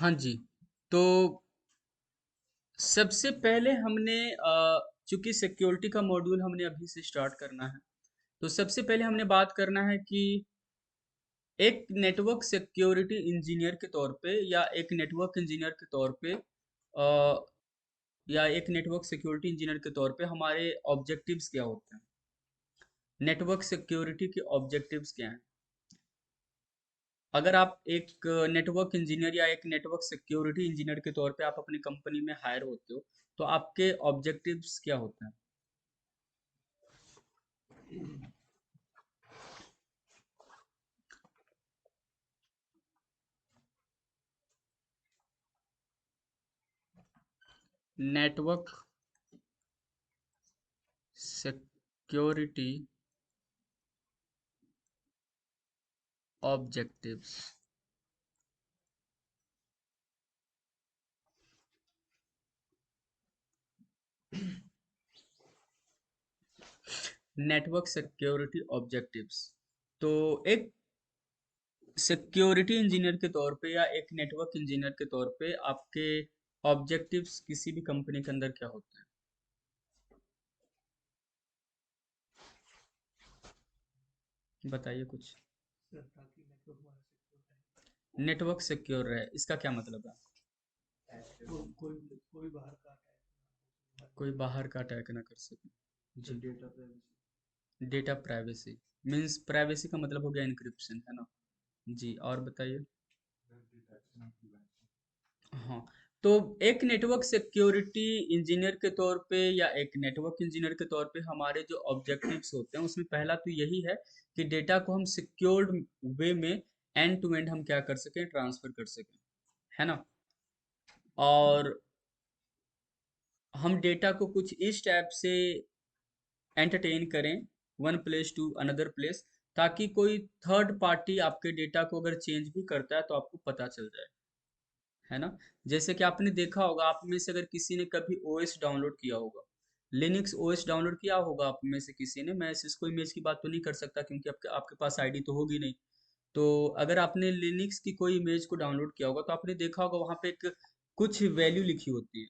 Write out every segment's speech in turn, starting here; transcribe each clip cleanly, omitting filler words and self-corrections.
हाँ जी। तो सबसे पहले हमने चूंकि सिक्योरिटी का मॉड्यूल हमने अभी से स्टार्ट करना है, तो सबसे पहले हमने बात करना है कि एक नेटवर्क सिक्योरिटी इंजीनियर के तौर पे या एक नेटवर्क इंजीनियर के तौर पे या एक नेटवर्क सिक्योरिटी इंजीनियर के तौर पे हमारे ऑब्जेक्टिव्स क्या होते हैं। नेटवर्क सिक्योरिटी के ऑब्जेक्टिव्स क्या हैं? अगर आप एक नेटवर्क इंजीनियर या एक नेटवर्क सिक्योरिटी इंजीनियर के तौर पे आप अपनी कंपनी में हायर होते हो, तो आपके ऑब्जेक्टिव्स क्या होते हैं? Network security objectives. Network security objectives. तो एक सिक्योरिटी इंजीनियर के तौर पे या एक नेटवर्क इंजीनियर के तौर पे आपके ऑब्जेक्टिव्स किसी भी कंपनी के अंदर क्या होते हैं? बताइए कुछ। सर ताकि नेटवर्क हमारा सिक्योर नेटवर्क सिक्योर रहे, इसका क्या मतलब है? रहे, कोई बाहर का अटैक कोई बाहर का अटैक ना कर सके। Sir ji. Data privacy. Data privacy. Means privacy का मतलब हो गया इनक्रिप्शन, है ना? जी, और बताइए। हाँ। तो एक नेटवर्क सिक्योरिटी इंजीनियर के तौर पे या एक नेटवर्क इंजीनियर के तौर पे हमारे जो ऑब्जेक्टिव्स होते हैं उसमें पहला तो यही है कि डेटा को हम सिक्योर्ड वे में एंड टू एंड हम क्या कर सकें, ट्रांसफर कर सकें, है ना? और हम डेटा को कुछ इस टाइप से एंटरटेन करें, one place to another place, ताकि कोई थर्ड पार्टी आपके डेटा को अगर चेंज भी करता है तो आपको पता चल जाए, है ना? जैसे कि आपने देखा होगा, आप में से अगर किसी ने कभी ओएस डाउनलोड किया होगा, लिनक्स ओएस डाउनलोड किया होगा आप में से किसी ने। मैं सिस्को इमेज की बात तो नहीं कर सकता क्योंकि आपके आपके पास आईडी तो होगी नहीं। तो अगर आपने लिनक्स की कोई इमेज को डाउनलोड किया होगा तो आपने देखा होगा वहां पे एक कुछ वैल्यू लिखी होती है।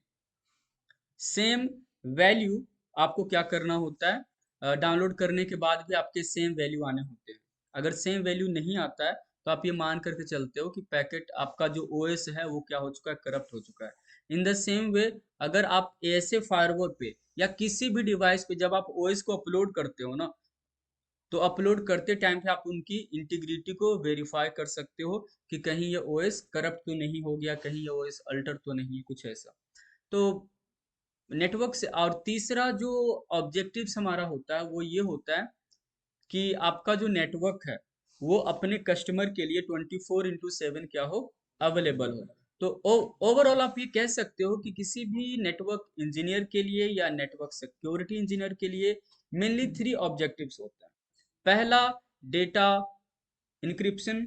सेम वैल्यू आपको क्या करना होता है, डाउनलोड करने के बाद भी आपके सेम वैल्यू आने होते हैं। अगर सेम वैल्यू नहीं आता है तो आप ये मान करके चलते हो कि पैकेट आपका जो ओएस है वो क्या हो चुका है, करप्ट हो चुका है। इन द सेम वे, अगर आप ऐसे फायरवॉल पे या किसी भी डिवाइस पे जब आप ओएस को अपलोड करते हो ना, तो अपलोड करते टाइम पे आप उनकी इंटीग्रिटी को वेरीफाई कर सकते हो कि कहीं ये ओएस करप्ट तो नहीं हो गया, कहीं ये ओएस अल्टर तो नहीं है, कुछ ऐसा। तो नेटवर्क से, और तीसरा जो ऑब्जेक्टिव्स हमारा होता है वो ये होता है कि आपका जो नेटवर्क है वो अपने कस्टमर के लिए 24/7 क्या हो, अवेलेबल हो। तो ओवरऑल आप ये कह सकते हो कि किसी भी नेटवर्क इंजीनियर के लिए या नेटवर्क सिक्योरिटी इंजीनियर के लिए मेनली थ्री ऑब्जेक्टिव्स होते हैं। पहला, डेटा इंक्रिप्शन।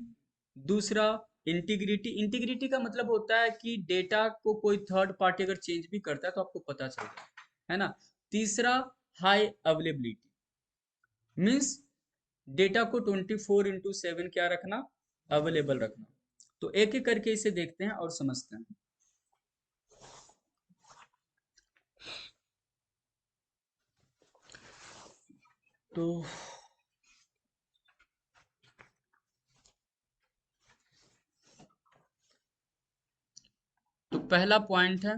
दूसरा, इंटीग्रिटी। इंटीग्रिटी का मतलब होता है कि डेटा को कोई थर्ड पार्टी अगर चेंज भी करता है तो आपको पता चल जाए, है ना? तीसरा, हाई अवेलेबिलिटी। मीन्स डेटा को 24/7 क्या रखना, अवेलेबल रखना। तो एक एक करके इसे देखते हैं और समझते हैं। तो पहला पॉइंट है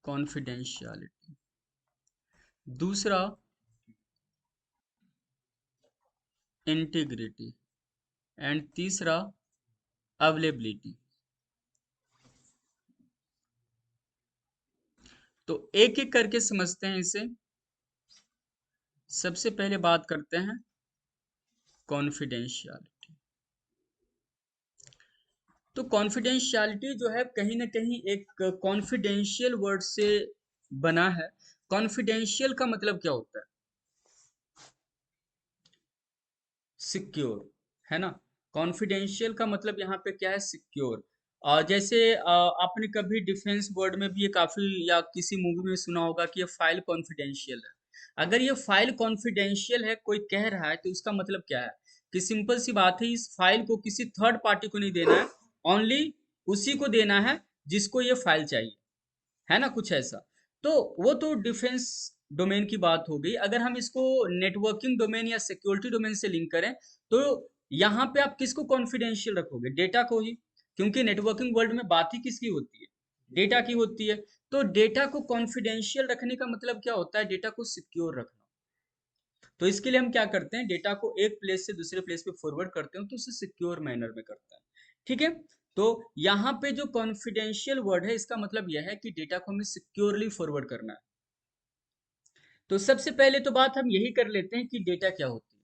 कॉन्फिडेंशियलिटी। दूसरा, इंटीग्रिटी। एंड तीसरा, अवेलेबिलिटी। तो एक एक करके समझते हैं इसे। सबसे पहले बात करते हैं कॉन्फिडेंशियलिटी। तो कॉन्फिडेंशियलिटी जो है कहीं ना कहीं एक कॉन्फिडेंशियल वर्ड से बना है। कॉन्फिडेंशियल का मतलब क्या होता है? सिक्योर, है ना? कॉन्फिडेंशियल का मतलब यहाँ पे क्या है, सिक्योर। जैसे आपने कभी डिफेंस वर्ड में भी ये काफी या किसी मूवी में सुना होगा कि ये फाइल कॉन्फिडेंशियल है। अगर ये फाइल कॉन्फिडेंशियल है, कोई कह रहा है, तो इसका मतलब क्या है कि सिंपल सी बात है, इस फाइल को किसी थर्ड पार्टी को नहीं देना है, ओनली उसी को देना है जिसको ये फाइल चाहिए, है ना, कुछ ऐसा। तो वो तो डिफेंस डोमेन की बात हो गई। अगर हम इसको नेटवर्किंग डोमेन या सिक्योरिटी डोमेन से लिंक करें, तो यहाँ पे आप किसको कॉन्फिडेंशियल रखोगे? डेटा को ही, क्योंकि नेटवर्किंग वर्ल्ड में बात ही किसकी होती है? डेटा की होती है। तो डेटा को कॉन्फिडेंशियल रखने का मतलब क्या होता है? डेटा को सिक्योर रखना। तो इसके लिए हम क्या करते हैं? डेटा को एक प्लेस से दूसरे प्लेस पे फॉरवर्ड करते हैं, तो उसे सिक्योर मैनर में करते हैं। ठीक है। तो यहाँ पे जो कॉन्फिडेंशियल वर्ड है, इसका मतलब यह है कि डेटा को हमें सिक्योरली फॉरवर्ड करना है। तो सबसे पहले तो बात हम यही कर लेते हैं कि डेटा क्या होती है।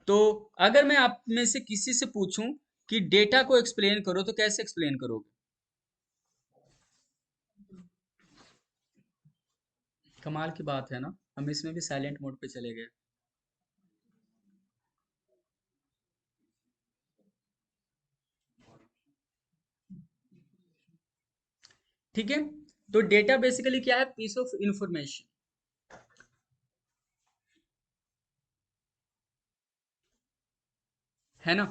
तो अगर मैं आप में से किसी से पूछूं कि डेटा को एक्सप्लेन करो, तो कैसे एक्सप्लेन करोगे? कमाल की बात है ना, हम इसमें भी साइलेंट मोड पे चले गए। ठीक है। तो डेटा बेसिकली क्या है? पीस ऑफ इंफॉर्मेशन, है ना।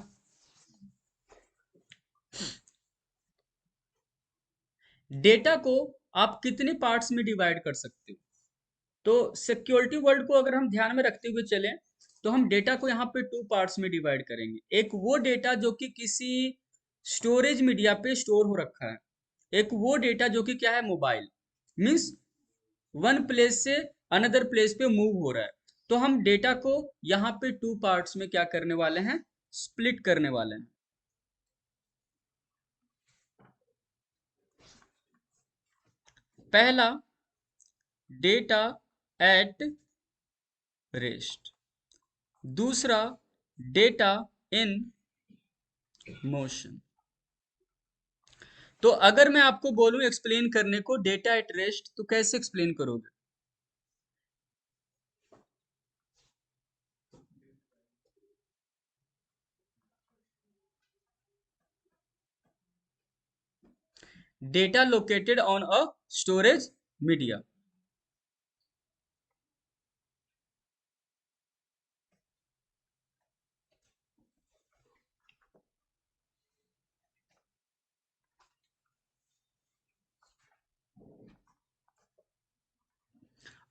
डेटा को आप कितने पार्ट्स में डिवाइड कर सकते हो? तो सिक्योरिटी वर्ल्ड को अगर हम ध्यान में रखते हुए चलें, तो हम डेटा को यहाँ पे टू पार्ट्स में डिवाइड करेंगे। एक वो डेटा जो कि किसी स्टोरेज मीडिया पे स्टोर हो रखा है, एक वो डेटा जो कि क्या है? मोबाइल, मीन्स वन प्लेस से अनदर प्लेस पे मूव हो रहा है। तो हम डेटा को यहाँ पे टू पार्ट्स में क्या करने वाले हैं? स्प्लिट करने वाले हैं। पहला, डेटा एट रेस्ट। दूसरा, डेटा इन मोशन। तो अगर मैं आपको बोलूं एक्सप्लेन करने को डेटा एट रेस्ट, तो कैसे एक्सप्लेन करोगे? Data located on a storage media.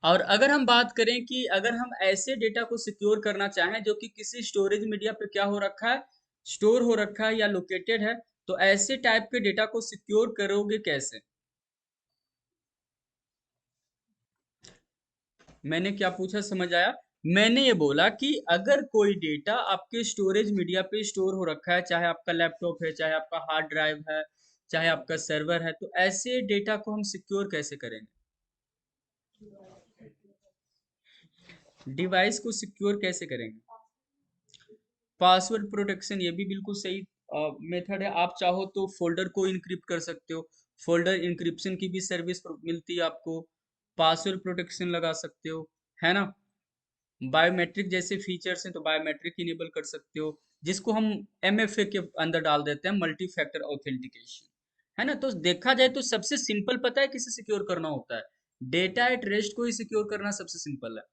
और अगर हम बात करें कि अगर हम ऐसे डेटा को सिक्योर करना चाहें जो कि किसी स्टोरेज मीडिया पे क्या हो रखा है? स्टोर हो रखा है या लोकेटेड है, तो ऐसे टाइप के डेटा को सिक्योर करोगे कैसे? मैंने क्या पूछा, समझ आया? मैंने ये बोला कि अगर कोई डेटा आपके स्टोरेज मीडिया पे स्टोर हो रखा है, चाहे आपका लैपटॉप है, चाहे आपका हार्ड ड्राइव है, चाहे आपका सर्वर है, तो ऐसे डेटा को हम सिक्योर कैसे करेंगे? डिवाइस को सिक्योर कैसे करेंगे? पासवर्ड प्रोटेक्शन, ये भी बिल्कुल सही मेथड है। आप चाहो तो फोल्डर को इनक्रिप्ट कर सकते हो, फोल्डर इंक्रिप्शन की भी सर्विस मिलती है आपको। पासवर्ड प्रोटेक्शन लगा सकते हो, है ना। बायोमेट्रिक जैसे फीचर्स हैं, तो बायोमेट्रिक इनेबल कर सकते हो, जिसको हम एमएफए के अंदर डाल देते हैं, मल्टी फैक्टर ऑथेंटिकेशन, है ना। तो देखा जाए तो सबसे सिंपल पता है किसे सिक्योर करना होता है? डेटा एट रेस्ट को ही सिक्योर करना सबसे सिंपल है।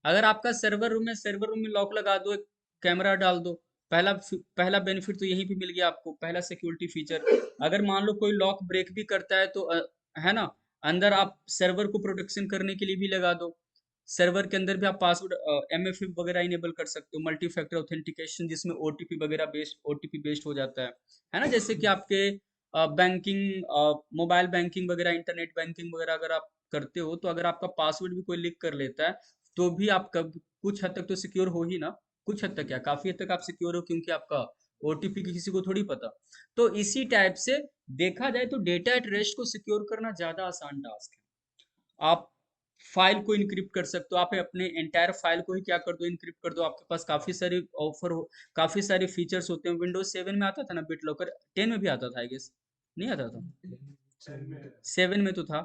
अगर आपका सर्वर रूम है, सर्वर रूम में लॉक लगा दो, एक कैमरा डाल दो। पहला पहला बेनिफिट तो यहीं पे मिल गया आपको, पहला सिक्योरिटी फीचर। अगर मान लो कोई लॉक ब्रेक भी करता है, तो है ना, अंदर आप सर्वर को प्रोटेक्शन करने के लिए भी लगा दो। सर्वर के अंदर भी आप पासवर्ड एमएफए वगैरह इनेबल कर सकते हो, मल्टी फैक्टर ऑथेंटिकेशन, जिसमें ओटीपी वगैरह बेस्ड, ओटीपी बेस्ड हो जाता है ना। जैसे कि आपके बैंकिंग, मोबाइल बैंकिंग वगैरह, इंटरनेट बैंकिंग वगैरह अगर आप करते हो, तो अगर आपका पासवर्ड भी कोई लीक कर लेता है, तो भी आप कब कुछ हद तक तो सिक्योर हो ही ना। कुछ हद तक क्या, काफी हद तक आप सिक्योर हो, क्योंकि आपका ओटीपी की किसी को थोड़ी पता। तो इसी टाइप से देखा जाए तो डेटा एट रेस्ट को सिक्योर करना ज्यादा आसान टास्क है। आप फाइल को इनक्रिप्ट कर सकते हो, आप अपने एंटायर फाइल को ही क्या कर दो? इनक्रिप्ट कर दो। आपके पास काफी सारे ऑफर हो, काफी सारे फीचर्स होते हैं। विंडोज 7 में आता था ना बिट लॉकर, 10 में भी आता था आई गेस, नहीं आता था? 7 में तो था।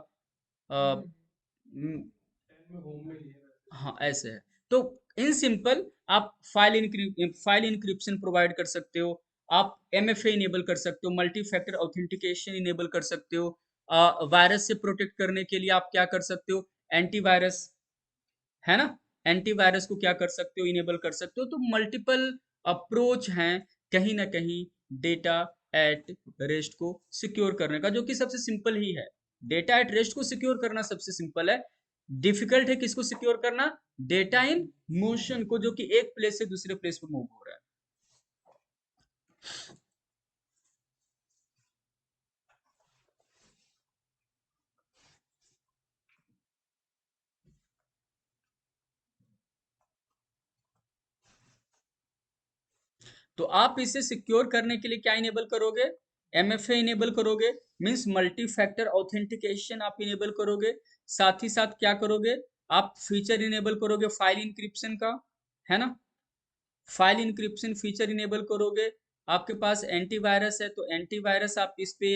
अ, हाँ ऐसे है। तो इन सिंपल आप फाइल इंक्रिप्शन प्रोवाइड कर सकते हो, आप एमएफए इनेबल कर सकते हो, मल्टी फैक्टर ऑथेंटिकेशन इनेबल कर सकते हो। वायरस से प्रोटेक्ट करने के लिए आप क्या कर सकते हो? एंटीवायरस, है ना। एंटीवायरस को क्या कर सकते हो, इनेबल कर सकते हो। तो मल्टीपल अप्रोच हैं कहीं ना कहीं डेटा एट रेस्ट को सिक्योर करने का, जो कि सबसे सिंपल ही है। डेटा एट रेस्ट को सिक्योर करना सबसे सिंपल है। डिफिकल्ट है किसको सिक्योर करना? डेटा इन मोशन को, जो कि एक प्लेस से दूसरे प्लेस पर मूव हो रहा है। तो आप इसे सिक्योर करने के लिए क्या इनेबल करोगे? एमएफए इनेबल करोगे, मींस मल्टी फैक्टर ऑथेंटिकेशन आप इनेबल करोगे। साथ ही साथ क्या करोगे? आप फीचर इनेबल करोगे फाइल इंक्रिप्शन का, है ना? फाइल इंक्रिप्शन फीचर इनेबल करोगे। आपके पास एंटीवायरस है तो एंटीवायरस आप इस पे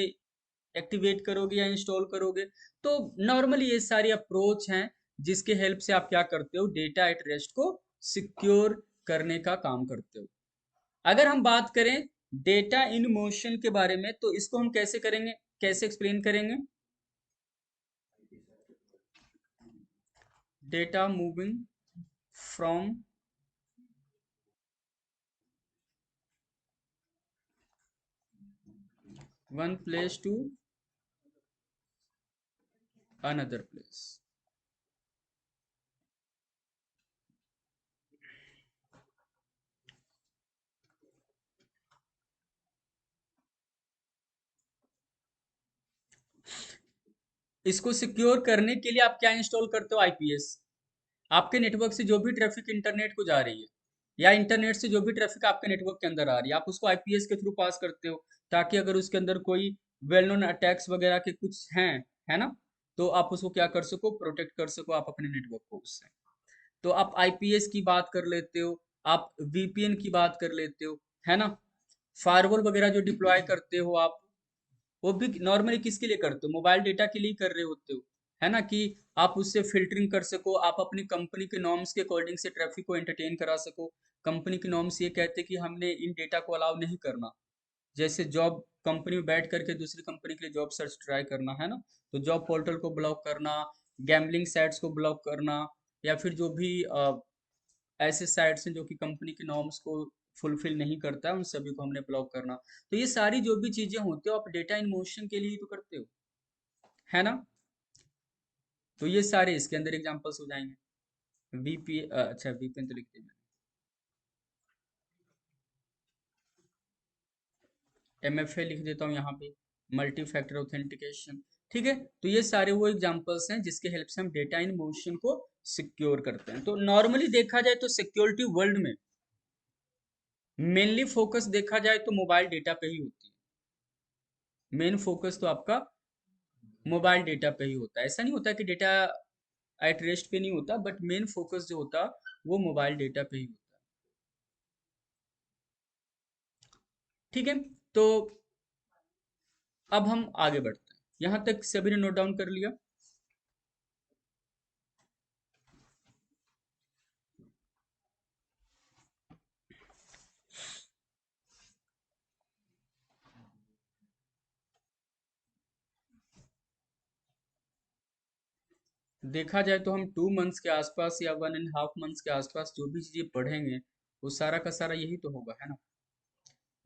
एक्टिवेट करोगे या इंस्टॉल करोगे। तो नॉर्मली ये सारी अप्रोच हैं जिसके हेल्प से आप क्या करते हो, डेटा एट रेस्ट को सिक्योर करने का काम करते हो। अगर हम बात करें डेटा इन मोशन के बारे में, तो इसको हम कैसे करेंगे, कैसे एक्सप्लेन करेंगे? Data moving from one place to another place. इसको सिक्योर करने के लिए आप क्या इंस्टॉल करते हो? आईपीएस। आपके नेटवर्क से जो भी ट्रैफिक इंटरनेट को जा रही है, या इंटरनेट से जो भी ट्रैफिक आपके नेटवर्क के अंदर आ रही है, आप उसको आईपीएस के थ्रू पास करते हो, ताकि अगर उसके अंदर कोई वेल नोन अटैक्स वगैरह के कुछ हैं, है ना, तो आप उसको क्या कर सको, प्रोटेक्ट कर सको आप अपने नेटवर्क को उससे। तो आप आईपीएस की बात कर लेते हो, आप वीपीएन की बात कर लेते हो, है ना। फायरवॉल वगैरह जो डिप्लॉय करते हो आप, वो भी नॉर्मली किसके लिए करते हो? मोबाइल डेटा के लिए कर रहे होते हो, है ना, कि आप उससे फिल्टरिंग कर सको, आप अपनी कंपनी के नॉर्म्स के अकॉर्डिंग से ट्रैफिक को एंटरटेन करा सको। कंपनी के नॉर्म्स ये कहते हैं कि हमने इन डेटा को अलाउ नहीं करना। जैसे जॉब, कंपनी में बैठ करके दूसरी कंपनी के लिए जॉब सर्च ट्राई करना, है ना, तो जॉब पोर्टल को ब्लॉक करना, गैम्बलिंग साइट्स को ब्लॉक करना, या फिर जो भी ऐसे साइट्स हैं जो कि कंपनी के नॉर्म्स को फुलफिल नहीं करता है, उन सभी को हमने ब्लॉक करना। तो ये सारी जो भी चीजें होती हो, आप डेटा इन मोशन के लिए ही तो करते हो, है ना। तो ये सारे इसके अंदर एग्जांपल्स हो जाएंगे। वीपी अच्छा वीपीएन तो लिख दिया मैंने, एमएफए लिख देता हूँ यहाँ पे, मल्टी फैक्टर ऑथेंटिकेशन। ठीक है, तो ये सारे वो एग्जांपल्स हैं जिसके हेल्प से हम डेटा इन मोशन को सिक्योर करते हैं। तो नॉर्मली देखा जाए तो सिक्योरिटी वर्ल्ड में मेनली फोकस देखा जाए तो मोबाइल डेटा पे ही होती है। मेन फोकस तो आपका मोबाइल डेटा पे ही होता है। ऐसा नहीं होता कि डेटा एट रेस्ट पे नहीं होता, बट मेन फोकस जो होता वो मोबाइल डेटा पे ही होता है। ठीक है, तो अब हम आगे बढ़ते हैं। यहां तक सभी ने नोट डाउन कर लिया? देखा जाए तो हम 2 मंथ्स के आसपास या 1.5 मंथ्स के आसपास जो भी चीजें पढ़ेंगे, वो सारा का सारा यही तो होगा, है ना,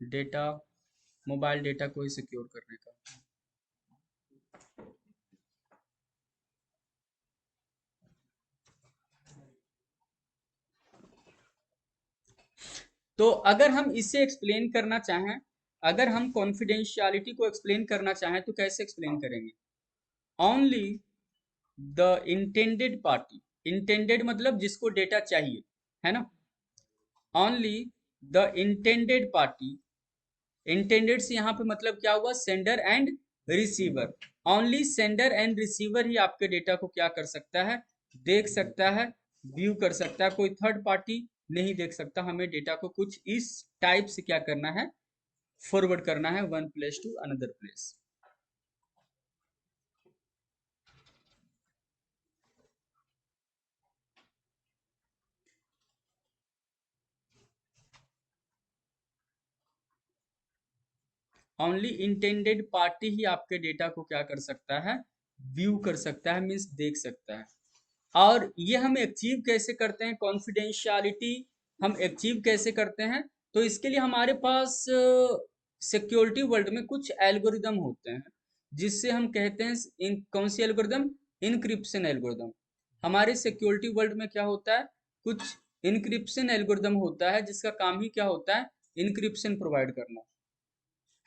डेटा, मोबाइल डेटा को ही सिक्योर करने का। तो अगर हम इसे एक्सप्लेन करना चाहें, अगर हम कॉन्फिडेंशियलिटी को एक्सप्लेन करना चाहें तो कैसे एक्सप्लेन करेंगे? Only the intended party, intended मतलब जिसको डेटा चाहिए, है ना, only the intended party. Intended से यहाँ पे मतलब क्या हुआ? Sender and receiver. Only sender and receiver ही आपके डेटा को क्या कर सकता है? देख सकता है, व्यू कर सकता है। कोई थर्ड पार्टी नहीं देख सकता। हमें डेटा को कुछ इस टाइप से क्या करना है? फॉरवर्ड करना है one place to another place. Only intended party ही आपके डेटा को क्या कर सकता है? व्यू कर सकता है, मीन्स देख सकता है। और ये हम अचीव कैसे करते हैं, कॉन्फिडेंशियलिटी हम अचीव कैसे करते हैं? तो इसके लिए हमारे पास सिक्योरिटी वर्ल्ड में कुछ एल्गोरिदम होते हैं, जिससे हम कहते हैं इन कौन सी एल्गोरिदम, इनक्रिप्शन एल्गोरिदम। हमारे सिक्योरिटी वर्ल्ड में क्या होता है, कुछ इनक्रिप्शन एल्गोरिदम होता है, जिसका काम ही क्या होता है, इनक्रिप्शन प्रोवाइड करना,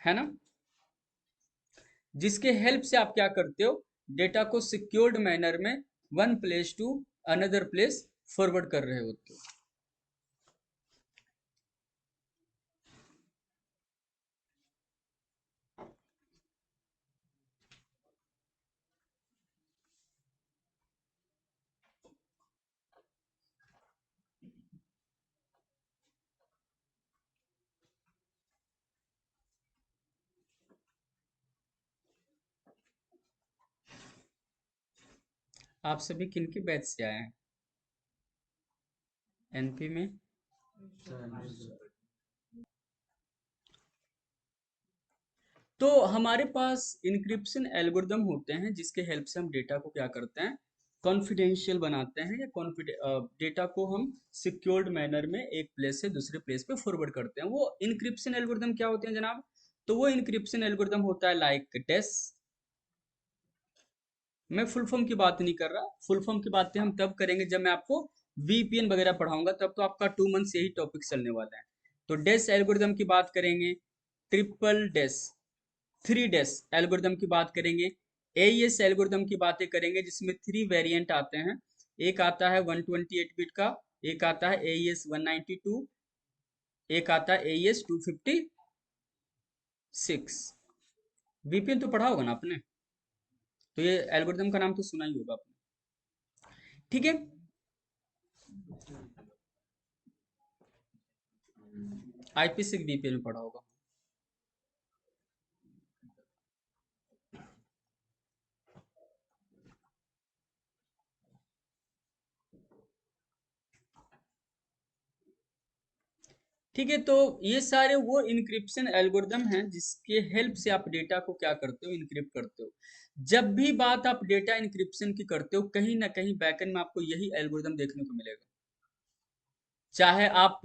है ना। जिसके हेल्प से आप क्या करते हो, डेटा को सिक्योर्ड मैनर में one place to another place forward कर रहे होते हो। आप सभी किन के बैच से आए हैं एनपी में? तो हमारे पास इनक्रिप्शन एल्गोरिदम होते हैं, जिसके हेल्प से हम डेटा को क्या करते हैं, कॉन्फिडेंशियल बनाते हैं, या डेटा को हम सिक्योर्ड मैनर में एक प्लेस से दूसरे प्लेस पे फॉरवर्ड करते हैं। वो इनक्रिप्शन एल्गोरिदम क्या होते हैं जनाब? तो वो इनक्रिप्शन एल्गोरिदम होता है लाइक डेस। मैं फुल फॉर्म की बात नहीं कर रहा, फुल फॉर्म की बातें हम तब करेंगे जब मैं आपको वीपीएन वगैरह पढ़ाऊंगा, तब तो आपका 2 मंथ से ही टॉपिक चलने वाला है। तो डेस एल्गोरिदम की बात करेंगे, ट्रिपल डेस, थ्री डेस एल्गोरिदम की बात करेंगे, एईएस एल्गोरिदम की बातें करेंगे, जिसमें 3 वेरिएंट आते हैं। एक आता है 128 बिट का, एक आता है एईएस 192, एक आता है एईएस 256। वीपीएन तो पढ़ा होगा ना आपने, तो ये एल्गोरिदम का नाम तो सुना ही होगा आपने, ठीक है। आईपी6 वीपीएन में पढ़ा होगा। ठीक है, तो ये सारे वो इनक्रिप्शन एल्गोरिदम हैं, जिसके हेल्प से आप डेटा को क्या करते हो, इनक्रिप्ट करते हो। जब भी बात आप डेटा इनक्रिप्शन की करते हो, कहीं ना कहीं बैकएंड में आपको यही एल्गोरिदम देखने को मिलेगा। चाहे आप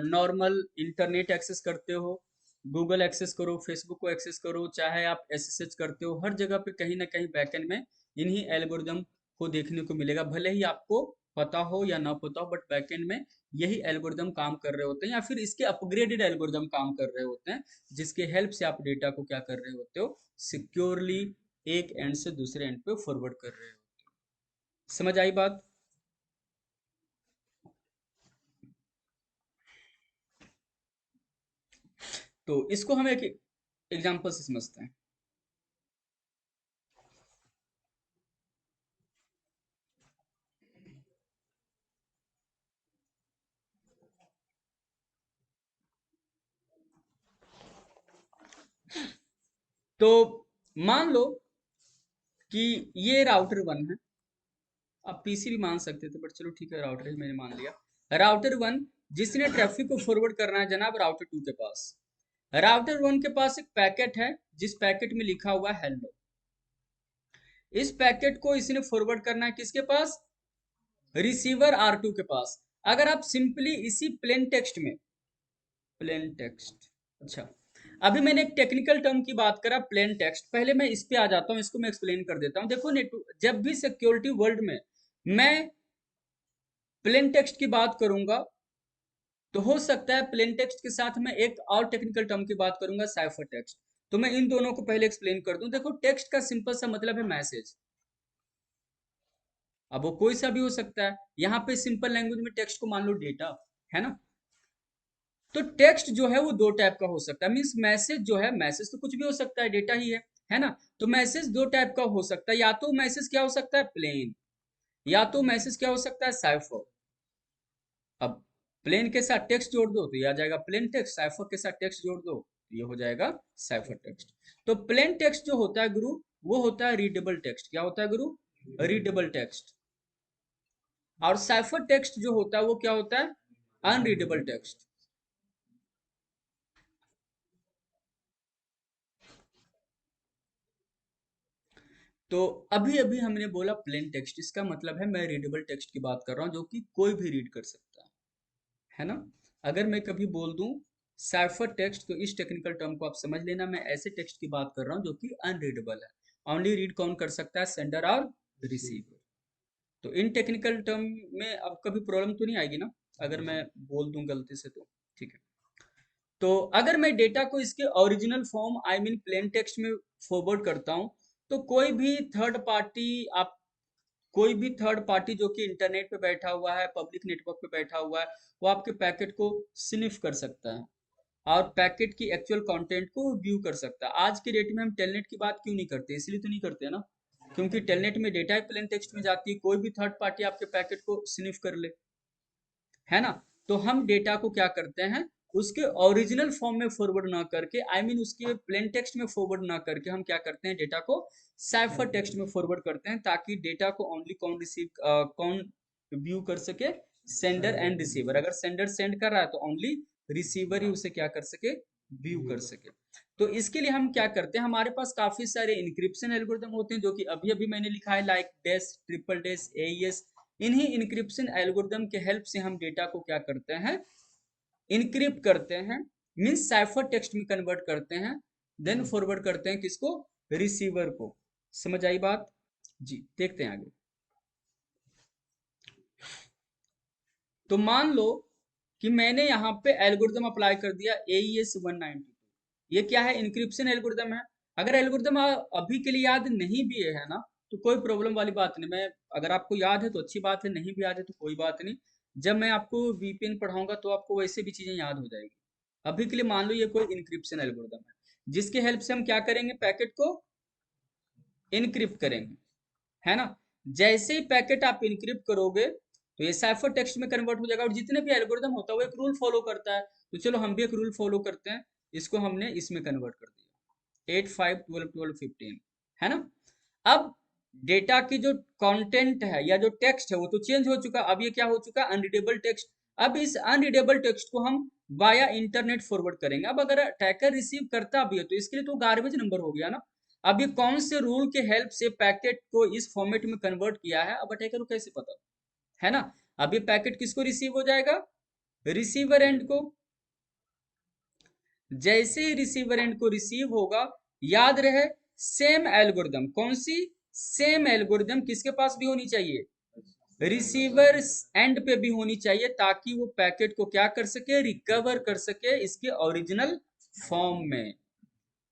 नॉर्मल इंटरनेट एक्सेस करते हो, गूगल एक्सेस करो, फेसबुक को एक्सेस करो, चाहे आप एसएसएच करते हो, हर जगह पे कहीं ना कहीं बैकएंड में इन्हीं एल्गोरिदम को देखने को मिलेगा। भले ही आपको पता हो या ना पता हो, बट बैकएंड में यही एल्गोरिदम काम कर रहे होते हैं, या फिर इसके अपग्रेडेड एल्गोरिदम काम कर रहे होते हैं, जिसके हेल्प से आप डेटा को क्या कर रहे होते हो, सिक्योरली एक एंड से दूसरे एंड पे फॉरवर्ड कर रहे हो। समझ आई बात? तो इसको हम एक एग्जांपल से समझते हैं। तो मान लो कि ये राउटर 1 है। आप पीसी भी मान सकते थे, बट चलो ठीक है, राउटर ही मैंने मान लिया। राउटर 1 जिसने ट्रैफिक को फॉरवर्ड करना है जनाब राउटर 2 के पास। राउटर 1 के पास एक पैकेट है, जिस पैकेट में लिखा हुआ है हेलो। इस पैकेट को इसने फॉरवर्ड करना है किसके पास, रिसीवर R2 के पास। अगर आप सिंपली इसी प्लेन टेक्स्ट में, प्लेन टेक्स्ट, अच्छा, अभी मैंने एक टेक्निकल टर्म की बात करा, प्लेन टेक्स्ट। पहले मैं इस पे आ जाता हूँ, इसको मैं एक्सप्लेन कर देता हूँ। देखो जब भी सिक्योरिटी वर्ल्ड में मैं प्लेन टेक्स्ट की बात करूंगा, तो हो सकता है प्लेन टेक्स्ट के साथ मैं एक और टेक्निकल टर्म की बात करूंगा, साइफर टेक्स्ट। तो मैं इन दोनों को पहले एक्सप्लेन कर दूं। देखो, टेक्स्ट का सिंपल सा मतलब है मैसेज। अब वो कोई सा भी हो सकता है, यहाँ पे सिंपल लैंग्वेज में टेक्स्ट को मान लो डेटा, है ना। तो टेक्स्ट जो है वो दो टाइप का हो सकता है, मीन्स मैसेज जो है, मैसेज तो कुछ भी हो सकता है, डेटा ही है ना। तो मैसेज दो टाइप का हो सकता है, या तो मैसेज क्या हो सकता है, प्लेन, या तो मैसेज क्या हो सकता है, साइफर। अब प्लेन के साथ टेक्स्ट जोड़ दो तो ये आ जाएगा प्लेन टेक्स्ट, साइफर के साथ टेक्स्ट जोड़ दो तो ये हो जाएगा साइफर टेक्स्ट। तो प्लेन टेक्स्ट जो होता है गुरु, वो होता है रीडेबल टेक्स्ट। क्या होता है गुरु, रीडेबल टेक्स्ट। और साइफर टेक्स्ट जो होता है वो क्या होता है, अनरीडेबल टेक्स्ट। तो अभी अभी हमने बोला प्लेन टेक्स्ट, इसका मतलब है मैं रीडेबल टेक्स्ट की बात कर रहा हूँ जो कि कोई भी रीड कर सकता है ना। अगर मैं कभी बोल दूं साइफर टेक्स्ट, तो इस टेक्निकल टर्म को आप समझ लेना, मैं ऐसे टेक्स्ट की बात कर रहा हूँ जो कि अनरीडेबल है। ओनली रीड कौन कर सकता है, सेंडर और रिसीवर। तो इन टेक्निकल टर्म में अब कभी प्रॉब्लम तो नहीं आएगी ना अगर मैं बोल दूं गलती से तो, ठीक है। तो अगर मैं डेटा को इसके original form I mean plain text में फॉरवर्ड करता हूं, तो कोई भी थर्ड पार्टी जो कि इंटरनेट पे बैठा हुआ है, पब्लिक नेटवर्क पे बैठा हुआ है, वो आपके पैकेट को स्निफ कर सकता है और पैकेट की एक्चुअल कंटेंट को व्यू कर सकता है। आज के डेट में हम टेलनेट की बात क्यों नहीं करते, इसलिए तो नहीं करते ना क्योंकि टेलनेट में डेटा प्लेन टेक्स्ट में जाती है, कोई भी थर्ड पार्टी आपके पैकेट को स्निफ कर ले, है ना। तो हम डेटा को क्या करते हैं, उसके ओरिजिनल फॉर्म में फॉरवर्ड ना करके आई मीन उसके प्लेन टेक्स्ट में फॉरवर्ड ना करके हम क्या करते हैं, डेटा को साइफर टेक्स्ट में फॉरवर्ड करते हैं, ताकि डेटा को ओनली कौन व्यू कर सके, सेंडर एंड रिसीवर। अगर सेंडर सेंड कर रहा है तो ओनली रिसीवर ही उसे क्या कर सके, व्यू कर सके। तो इसके लिए हम क्या करते हैं, हमारे पास काफी सारे इनक्रिप्शन एल्गोरिथम होते हैं जो कि अभी अभी मैंने लिखा है, like dash, triple dash, AES. इन्हीं इनक्रिप्शन एल्गोरिदम के हेल्प से हम डेटा को क्या करते हैं, इनक्रिप्ट करते हैं, मींस साइफर टेक्स्ट में कन्वर्ट करते हैं, देन फॉरवर्ड करते हैं किसको, रिसीवर को। समझ आई बात जी, देखते हैं आगे। तो मान लो कि मैंने यहाँ पे एल्गोरिदम अप्लाई कर दिया AES 192। ये क्या है, इनक्रिप्शन एल्गोरिदम है। अगर एल्गोरिदम अभी के लिए याद नहीं भी है ना, तो कोई प्रॉब्लम वाली बात नहीं। मैं अगर आपको याद है तो अच्छी बात है, नहीं भी याद है तो कोई बात नहीं। जब मैं आपको VPN पढ़ाऊंगा तो आपको वैसे भी चीजें याद हो जाएगी। अभी के लिए मान लो ये कोई इनक्रिप्शन एल्गोरिदम है जिसके हेल्प से हम क्या करेंगे, पैकेट को इनक्रिप्ट करेंगे, है ना। जैसे ही पैकेट आप इनक्रिप्ट करोगे तो ये साइफर टेक्स्ट में कन्वर्ट हो जाएगा, और जितने भी एल्गोरिदम होता है वो एक रूल फॉलो करता है। तो चलो हम भी एक रूल फॉलो करते हैं, इसको हमने इसमें कन्वर्ट कर दिया, 8 5 12 12 15, है ना। अब डेटा की जो कंटेंट है या जो टेक्स्ट है वो तो चेंज हो चुका, अब ये क्या हो चुका, अनरीडेबल टेक्स्ट। अब इस अनरीडेबल टेक्स्ट को हम वाया इंटरनेट फॉरवर्ड करेंगे। अब अगर अटैकर रिसीव करता भी है तो इसके लिए तो गार्बेज नंबर हो गया ना। अब ये कौन से रूल के हेल्प से पैकेट को इस फॉर्मेट में कन्वर्ट किया है, अब अटैकर को कैसे पता, है ना। अब ये पैकेट किसको रिसीव हो जाएगा, रिसीवर एंड को। जैसे ही रिसीवर एंड को रिसीव होगा, याद रहे सेम एल्गोरिदम, कौन सी, सेम एल्गोरिदम किसके पास भी होनी चाहिए, रिसीवर एंड पे भी होनी चाहिए, ताकि वो पैकेट को क्या कर सके, रिकवर कर सके इसके ओरिजिनल फॉर्म में।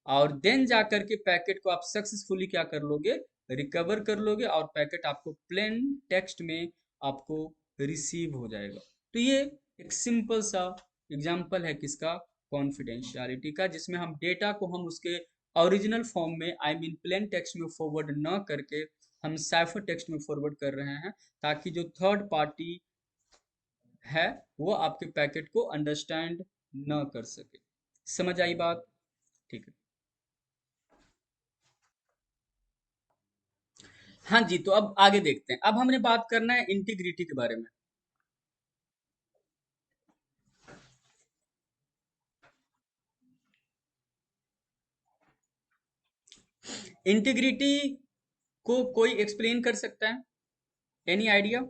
और देन जाकर के पैकेट को आप सक्सेसफुली क्या कर लोगे, रिकवर कर लोगे, और पैकेट आपको प्लेन टेक्स्ट में आपको रिसीव हो जाएगा। तो ये एक सिंपल सा एग्जांपल है किसका, कॉन्फिडेंशियलिटी का, जिसमें हम डेटा को हम उसके ओरिजिनल फॉर्म में आई मीन प्लेन टेक्स्ट में फॉरवर्ड न करके हम साइफर टेक्स्ट में फॉरवर्ड कर रहे हैं, ताकि जो थर्ड पार्टी है वो आपके पैकेट को अंडरस्टैंड न कर सके। समझ आई बात, ठीक है। हाँ जी, तो अब आगे देखते हैं। अब हमने बात करना है इंटीग्रिटी के बारे में। इंटीग्रिटी को कोई एक्सप्लेन कर सकता है, any idea.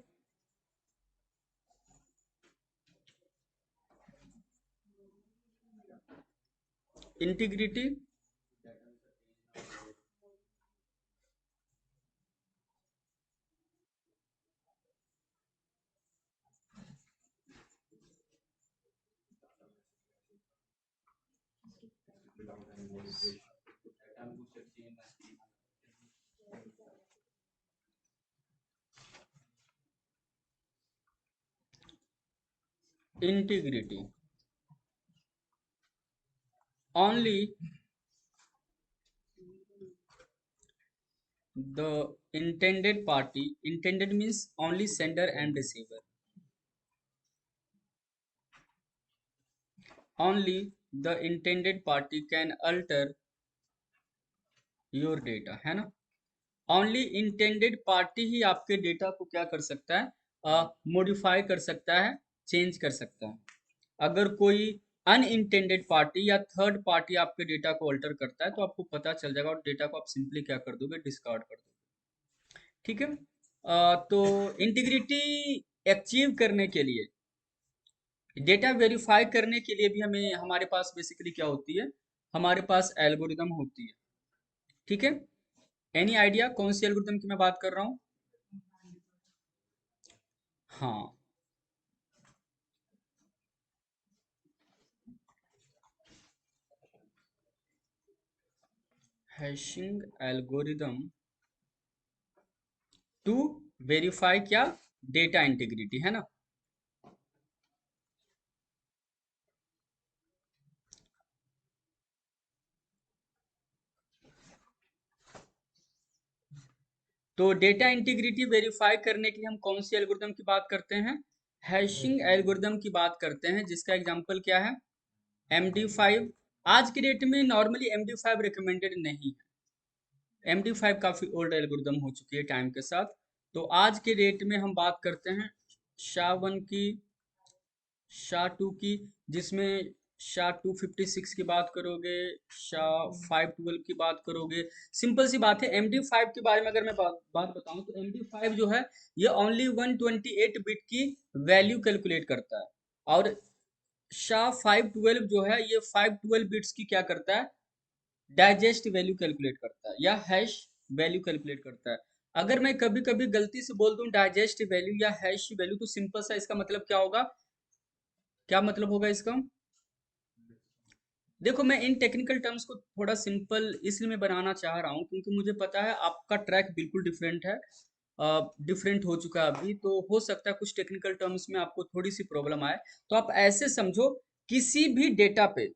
Integrity, integrity only the intended party, intended means only sender and receiver, only the intended party can alter your data, है ना। ओनली इंटेंडेड पार्टी ही आपके डेटा को क्या कर सकता है, मॉडिफाई कर सकता है, चेंज कर सकता है। अगर कोई अनइंटेंडेड पार्टी या थर्ड पार्टी आपके डेटा को अल्टर करता है तो आपको पता चल जाएगा, और डेटा को आप सिंपली क्या कर दोगे, डिस्कार्ड कर दोगे। ठीक है। तो इंटीग्रिटी अचीव करने के लिए, डेटा वेरीफाई करने के लिए भी हमें, हमारे पास बेसिकली क्या होती है, हमारे पास एल्गोरिदम होती है। ठीक है। एनी आइडिया कौन सी एल्गोरिदम की मैं बात कर रहा हूँ? हाँ, हैशिंग एल्गोरिदम टू वेरीफाई क्या, डेटा इंटीग्रिटी, है ना। तो डेटा इंटीग्रिटी वेरीफाई करने के लिए हम कौन सी एल्गोरिदम की बात करते हैं? हैशिंग एल्गोरिदम की बात करते हैं, जिसका एग्जांपल क्या है, MD5। आज की डेट में नॉर्मली MD5 रिकमेंडेड नहीं है, MD5 काफ़ी ओल्ड एल्गोरिदम हो चुकी है टाइम के साथ। तो आज के डेट में हम बात करते हैं SHA-1 की, SHA-2 की, जिसमें SHA-256 की बात करोगे, SHA-512 की बात करोगे। सिंपल सी बात है, MD5 के बारे में अगर मैं बात बताऊं तो MD5 जो है, ये ओनली 128 बिट की वैल्यू कैलकुलेट करता है। और SHA-512 जो है, ये 512 बिट्स की क्या करता है, डाइजेस्ट वैल्यू कैलकुलेट करता है या हैश वैल्यू कैलकुलेट करता है। अगर मैं कभी कभी गलती से बोल दूं डाइजेस्ट वैल्यू या हैश वैल्यू, तो सिंपल सा इसका मतलब क्या होगा, क्या मतलब होगा इसका? देखो, मैं इन टेक्निकल टर्म्स को थोड़ा सिंपल इसलिए मैं बनाना चाह रहा हूँ, क्योंकि मुझे पता है आपका ट्रैक बिल्कुल डिफरेंट है, डिफरेंट हो चुका है अभी, तो हो सकता है कुछ टेक्निकल टर्म्स में आपको थोड़ी सी प्रॉब्लम आए। तो आप ऐसे समझो, किसी भी डेटा पे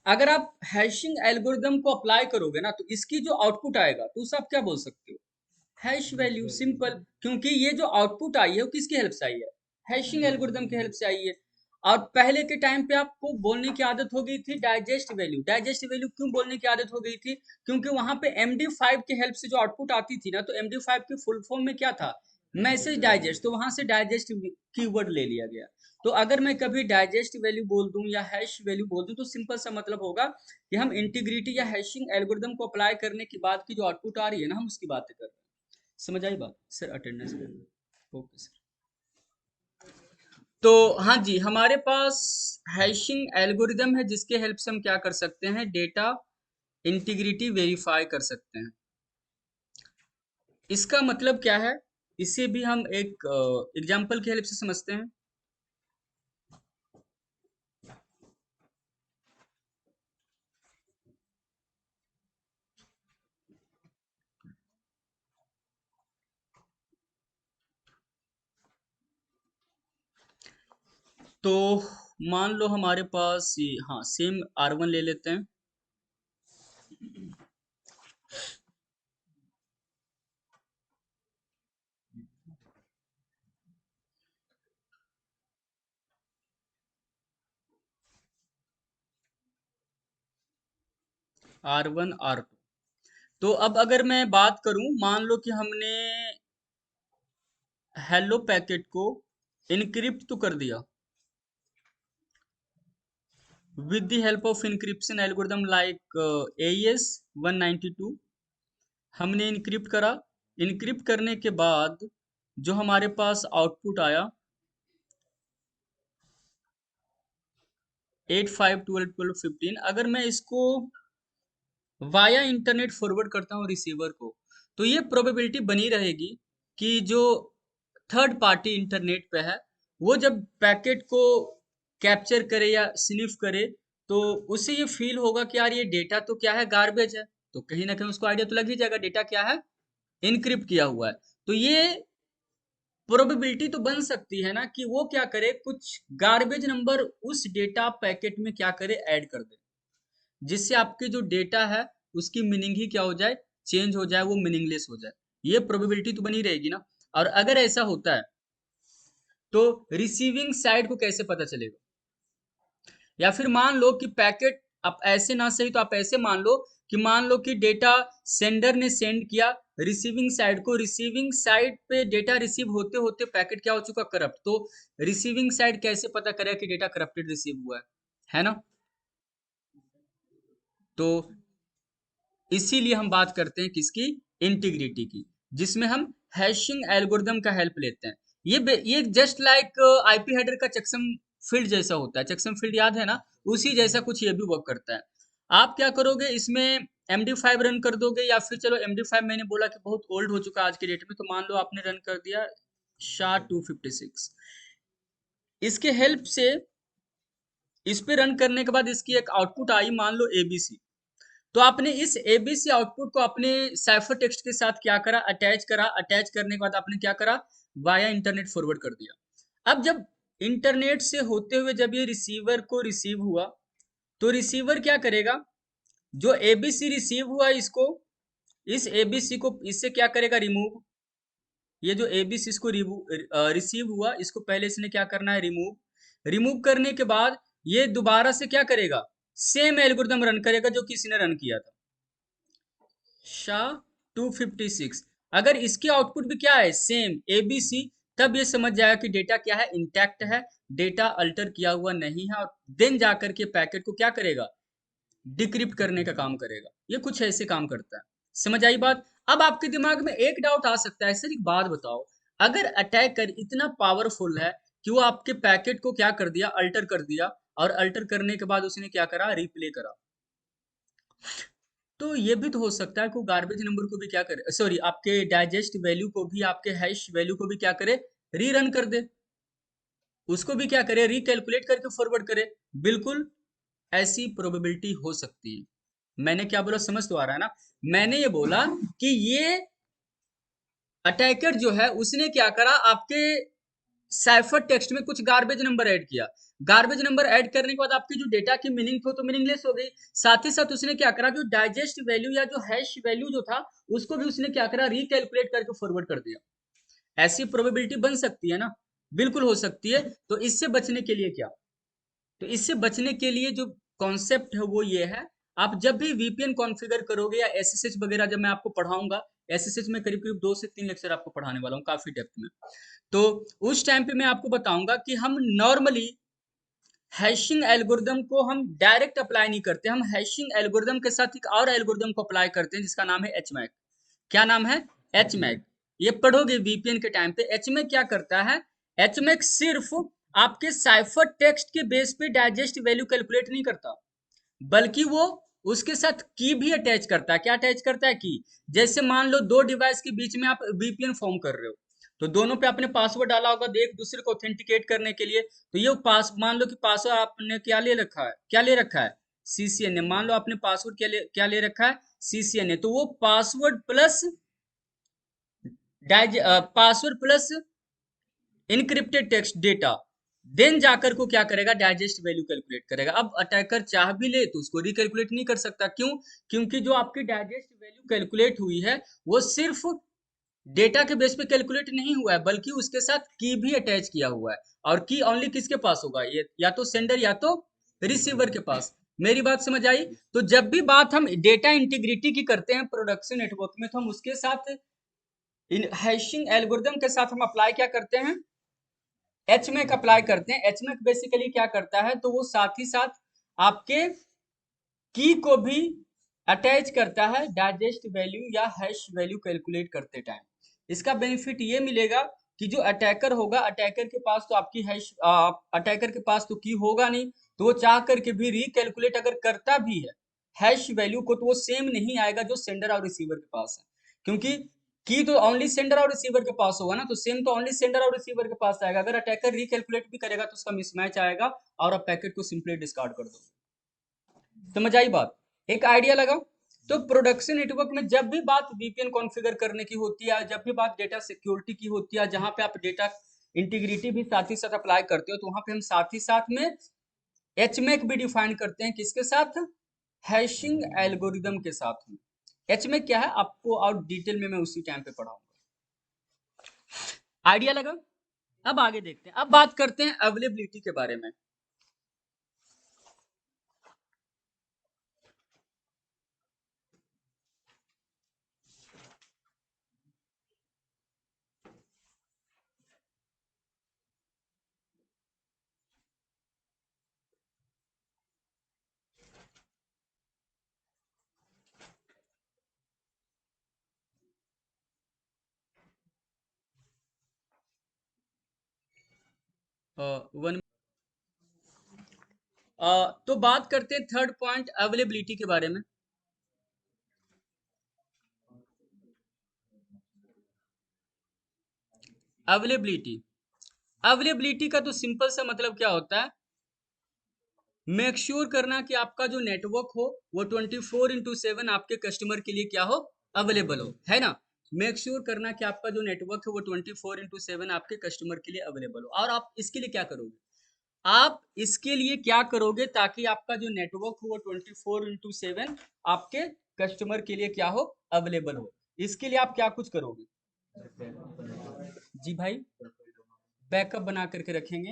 अगर आप हैशिंग एल्गोरिदम को अप्लाई करोगे ना, तो इसकी जो आउटपुट आएगा तो उसे आप क्या बोल सकते हो, हैश वैल्यू, सिंपल। क्योंकि ये जो आउटपुट आई है वो किसकी हेल्प से आई है, हैशिंग एल्गोरिदम की हेल्प से आई है। और पहले के टाइम पे आपको बोलने की आदत हो गई थी डाइजेस्ट वैल्यू, डाइजेस्ट वैल्यू क्यों बोलने की आदत हो गई थी, क्योंकि वहां पे MD5 की हेल्प से जो आउटपुट आती थी ना, तो MD5 की फुल फॉर्म में क्या था, मैसेज डाइजेस्ट, तो वहां से डाइजेस्ट कीवर्ड ले लिया गया। तो अगर मैं कभी डाइजेस्ट वैल्यू बोल दूं या हैश वैल्यू बोल दूं, तो सिंपल सा मतलब होगा कि हम इंटीग्रिटी या हैशिंग एल्गोरिदम को अप्लाई करने के बाद की जो आउटपुट आ रही है ना, हम उसकी बातें कर रहे हैं। समझ आई बात सर? अटेंडेंस पे ओके सर। तो हाँ जी, हमारे पास हैशिंग एल्गोरिदम है, जिसके हेल्प से हम क्या कर सकते हैं, डेटा इंटीग्रिटी वेरीफाई कर सकते हैं। इसका मतलब क्या है, इसे भी हम एक एग्जांपल की हेल्प से समझते हैं। तो मान लो हमारे पास ये, हाँ, सेम R1 ले लेते हैं। R1 R2। तो अब अगर मैं बात करूं, मान लो कि हमने हेलो पैकेट को इनक्रिप्ट तो कर दिया with the help of encryption algorithm like AES 192। हमने इनक्रिप्ट करा, इनक्रिप्ट करने के बाद जो हमारे पास आउटपुट आया 85121215, अगर मैं इसको वाया इंटरनेट फॉरवर्ड करता हूँ रिसीवर को, तो ये प्रोबेबिलिटी बनी रहेगी कि जो थर्ड पार्टी इंटरनेट पे है, वो जब पैकेट को कैप्चर करे या स्निफ करे, तो उसे ये फील होगा कि यार ये डेटा तो क्या है, गार्बेज है। तो कहीं ना कहीं उसको आइडिया तो लग ही जाएगा डेटा क्या है, इनक्रिप्ट किया हुआ है। तो ये प्रोबेबिलिटी तो बन सकती है ना कि वो क्या करे, कुछ गार्बेज नंबर उस डेटा पैकेट में क्या करे, ऐड कर दे, जिससे आपके जो डेटा है उसकी मीनिंग ही क्या हो जाए, चेंज हो जाए, वो मीनिंगलेस हो जाए। ये प्रोबेबिलिटी तो बनी रहेगी ना। और अगर ऐसा होता है, तो रिसीविंग साइड को कैसे पता चलेगा? या फिर मान लो कि पैकेट, आप ऐसे ना सही तो आप ऐसे मान लो कि मान लो कि डेटा सेंडर ने सेंड किया रिसीविंग साइड को, रिसीविंग साइड पे डेटा रिसीव होते होते पैकेट क्या हो चुका, करप्ट। तो रिसीविंग साइड कैसे पता करे कि डेटा करप्टेड रिसीव हुआ है ना। तो इसीलिए हम बात करते हैं किसकी, इंटीग्रिटी की। जिसमें हम हैशिंग एल्गोरिदम का हेल्प लेते हैं। ये जस्ट लाइक आईपी हेडर का चेकसम फील्ड जैसा होता है। चेकसम फील्ड याद है ना, उसी जैसा कुछ ये भी वर्क करता है। आप क्या करोगे इसमें, MD5 रन कर दोगे, या फिर चलो MD5 मैंने बोला कि बहुत ओल्ड हो चुका है आज के डेट में, तो मान लो आपने रन कर दिया SHA-256। इसके हेल्प से इस पे रन करने के बाद इसकी एक आउटपुट आई, मान लो ABC। तो आपने इस ABC आउटपुट को अपने साइफर टेक्स्ट के साथ क्या करा, अटैच करा। अटैच करने के बाद आपने क्या करा, वाया इंटरनेट फॉरवर्ड कर दिया। अब जब इंटरनेट से होते हुए जब ये रिसीवर को रिसीव हुआ, तो रिसीवर क्या करेगा, जो ABC रिसीव हुआ इसको, इस ABC को इससे क्या करेगा, रिमूव। ये जो ABC इसको रिसीव हुआ, इसको पहले इसने क्या करना है, रिमूव। रिमूव करने के बाद ये दोबारा से क्या करेगा, सेम एल्गोरिथम रन करेगा जो किसी ने रन किया था, SHA-256। अगर इसके आउटपुट भी क्या है, सेम ABC, तब ये समझ जाएगा कि डेटा क्या है, इंटैक्ट है, डेटा अल्टर किया हुआ नहीं है, और देन जाकर के पैकेट को क्या करेगा, डिक्रिप्ट करने का काम करेगा। ये कुछ ऐसे काम करता है। समझ आई बात। अब आपके दिमाग में एक डाउट आ सकता है, सर एक बात बताओ, अगर अटैकर इतना पावरफुल है कि वो आपके पैकेट को क्या कर दिया, अल्टर कर दिया, और अल्टर करने के बाद उसने क्या करा, रिप्ले करा, तो ये भी तो हो सकता है कि गार्बेज नंबर को भी क्या करे, सॉरी आपके डाइजेस्ट वैल्यू को भी, आपके हैश वैल्यू को भी क्या करे, रीरन कर दे, उसको भी क्या करे, रिकैलकुलेट करके फॉरवर्ड करे। बिल्कुल ऐसी प्रोबेबिलिटी हो सकती है। मैंने क्या बोला, समझ तो आ रहा है ना। मैंने ये बोला कि ये अटैकर जो है उसने क्या करा, आपके साइफर टेक्स्ट में कुछ गार्बेज नंबर ऐड किया। गार्बेज नंबर ऐड करने के बाद आपकी जो डेटा की मीनिंग थी तो मीनिंगलेस हो गई। साथ ही साथ उसने क्या करा, जो डाइजेस्ट वैल्यू या जो हैश वैल्यू जो था, उसको भी उसने क्या करा, रिकैलकुलेट करके फॉरवर्ड कर दिया। ऐसी प्रोबेबिलिटी बन सकती है ना, बिल्कुल हो सकती है। तो इससे बचने के लिए क्या, तो इससे बचने के लिए जो कॉन्सेप्ट है वो ये है, आप जब भी VPN कॉन्फ़िगर करोगे या SSH वगैरह, जब मैं आपको पढ़ाऊंगा, SSH में करीब करीब 2 से 3 लेक्चर आपको पढ़ाने वाला हूँ काफी डेप्थ में, तो उस टाइम पे मैं आपको बताऊंगा कि हम नॉर्मली हैशिंग एल्गोरिदम को हम डायरेक्ट अप्लाई नहीं करते, हम हैशिंग एल्गोरिदम के साथ एक और एल्गोरिदम को अप्लाई करते हैं जिसका नाम है HMAC। क्या नाम है, HMAC। ये पढ़ोगे VPN के टाइम पे। HMAC क्या करता है, HMAC सिर्फ आपके साइफर टेक्स्ट के बेस पे डाइजेस्ट वैल्यू कैलकुलेट नहीं करता, बल्कि वो उसके साथ की भी अटैच करता है। क्या अटैच करता है, की। जैसे मान लो दो डिवाइस के बीच में आप VPN फॉर्म कर रहे हो, तो दोनों पे आपने पासवर्ड डाला होगा एक दूसरे को ऑथेंटिकेट करने के लिए। तो ये पास मान लो कि पासवर्ड आपने क्या ले रखा है, क्या ले रखा है, CCNA। मान लो आपने पासवर्ड क्या ले रखा है, CCNA। तो वो password plus password plus encrypted text data, then जाकर को क्या करेगा, डाइजेस्ट वैल्यू कैलकुलेट करेगा। अब अटैकर चाह भी ले तो उसको रिकैलकुलेट नहीं कर सकता, क्यों, क्योंकि जो आपकी डाइजेस्ट वैल्यू कैलकुलेट हुई है वो सिर्फ डेटा के बेस पे कैलकुलेट नहीं हुआ है, बल्कि उसके साथ की भी अटैच किया हुआ है। और की ओनली किसके पास होगा, ये या तो सेंडर या तो रिसीवर के पास। मेरी बात समझ आई। तो जब भी बात हम डेटा इंटीग्रिटी की करते हैं प्रोडक्शन नेटवर्क में, तो हम उसके साथ इन हैशिंग एल्गोरिदम के साथ हम अप्लाई क्या करते हैं, HMAC अप्लाई करते हैं। HMAC बेसिकली क्या करता है, तो वो साथ ही साथ आपके की को भी अटैच करता है डाइजेस्ट वैल्यू या हैश वैल्यू कैलकुलेट करते टाइम। इसका बेनिफिट ये मिलेगा कि जो अटैकर होगा, अटैकर के पास तो आपकी हैश अटैकर के पास तो की होगा नहीं, तो वो चाह करके भी रिकैलकुलेट अगर करता भी है हैश वैल्यू को, तो वो सेम नहीं आएगा जो सेंडर और रिसीवर के पास है। क्योंकि की तो ओनली सेंडर और रिसीवर के पास होगा ना, तो सेम तो ओनली सेंडर और रिसीवर के पास आएगा। अगर अटैकर रिकैलकुलेट भी करेगा तो उसका मिसमैच आएगा, और आप पैकेट को सिंपली डिस्कार्ड कर दो। समझ आई बात, एक आइडिया लगाओ। तो प्रोडक्शन नेटवर्क में जब भी बात VPN कॉन्फ़िगर करने की होती है, जब भी बात डेटा सिक्योरिटी की होती है, जहां पे आप डेटा इंटीग्रिटी भी साथ ही साथ अप्लाई करते हो, तो वहां पे हम साथ ही साथ में HMAC भी डिफाइन करते हैं, किसके साथ, हैशिंग एल्गोरिदम के साथ में। HMAC क्या है आपको और डिटेल में मैं उसी टाइम पे पढ़ाऊंगा। आइडिया लगा। अब आगे देखते हैं, अब बात करते हैं अवेलेबिलिटी के बारे में। वन। तो बात करते हैं थर्ड पॉइंट अवेलेबिलिटी के बारे में। अवेलेबिलिटी, अवेलेबिलिटी का तो सिंपल सा मतलब क्या होता है, मेक श्योर करना कि आपका जो नेटवर्क हो वो 24/7 आपके कस्टमर के लिए क्या हो, अवेलेबल हो, है ना। मेक श्योर करना कि आपका जो नेटवर्क है वो 24/7 आपके कस्टमर के लिए अवेलेबल हो। और आप इसके लिए क्या करोगे, आप इसके लिए क्या करोगे ताकि आपका जो नेटवर्क हो वो 24/7 आपके कस्टमर के लिए क्या हो, अवेलेबल हो। इसके लिए आप क्या कुछ करोगे, जी भाई, बैकअप बना करके रखेंगे।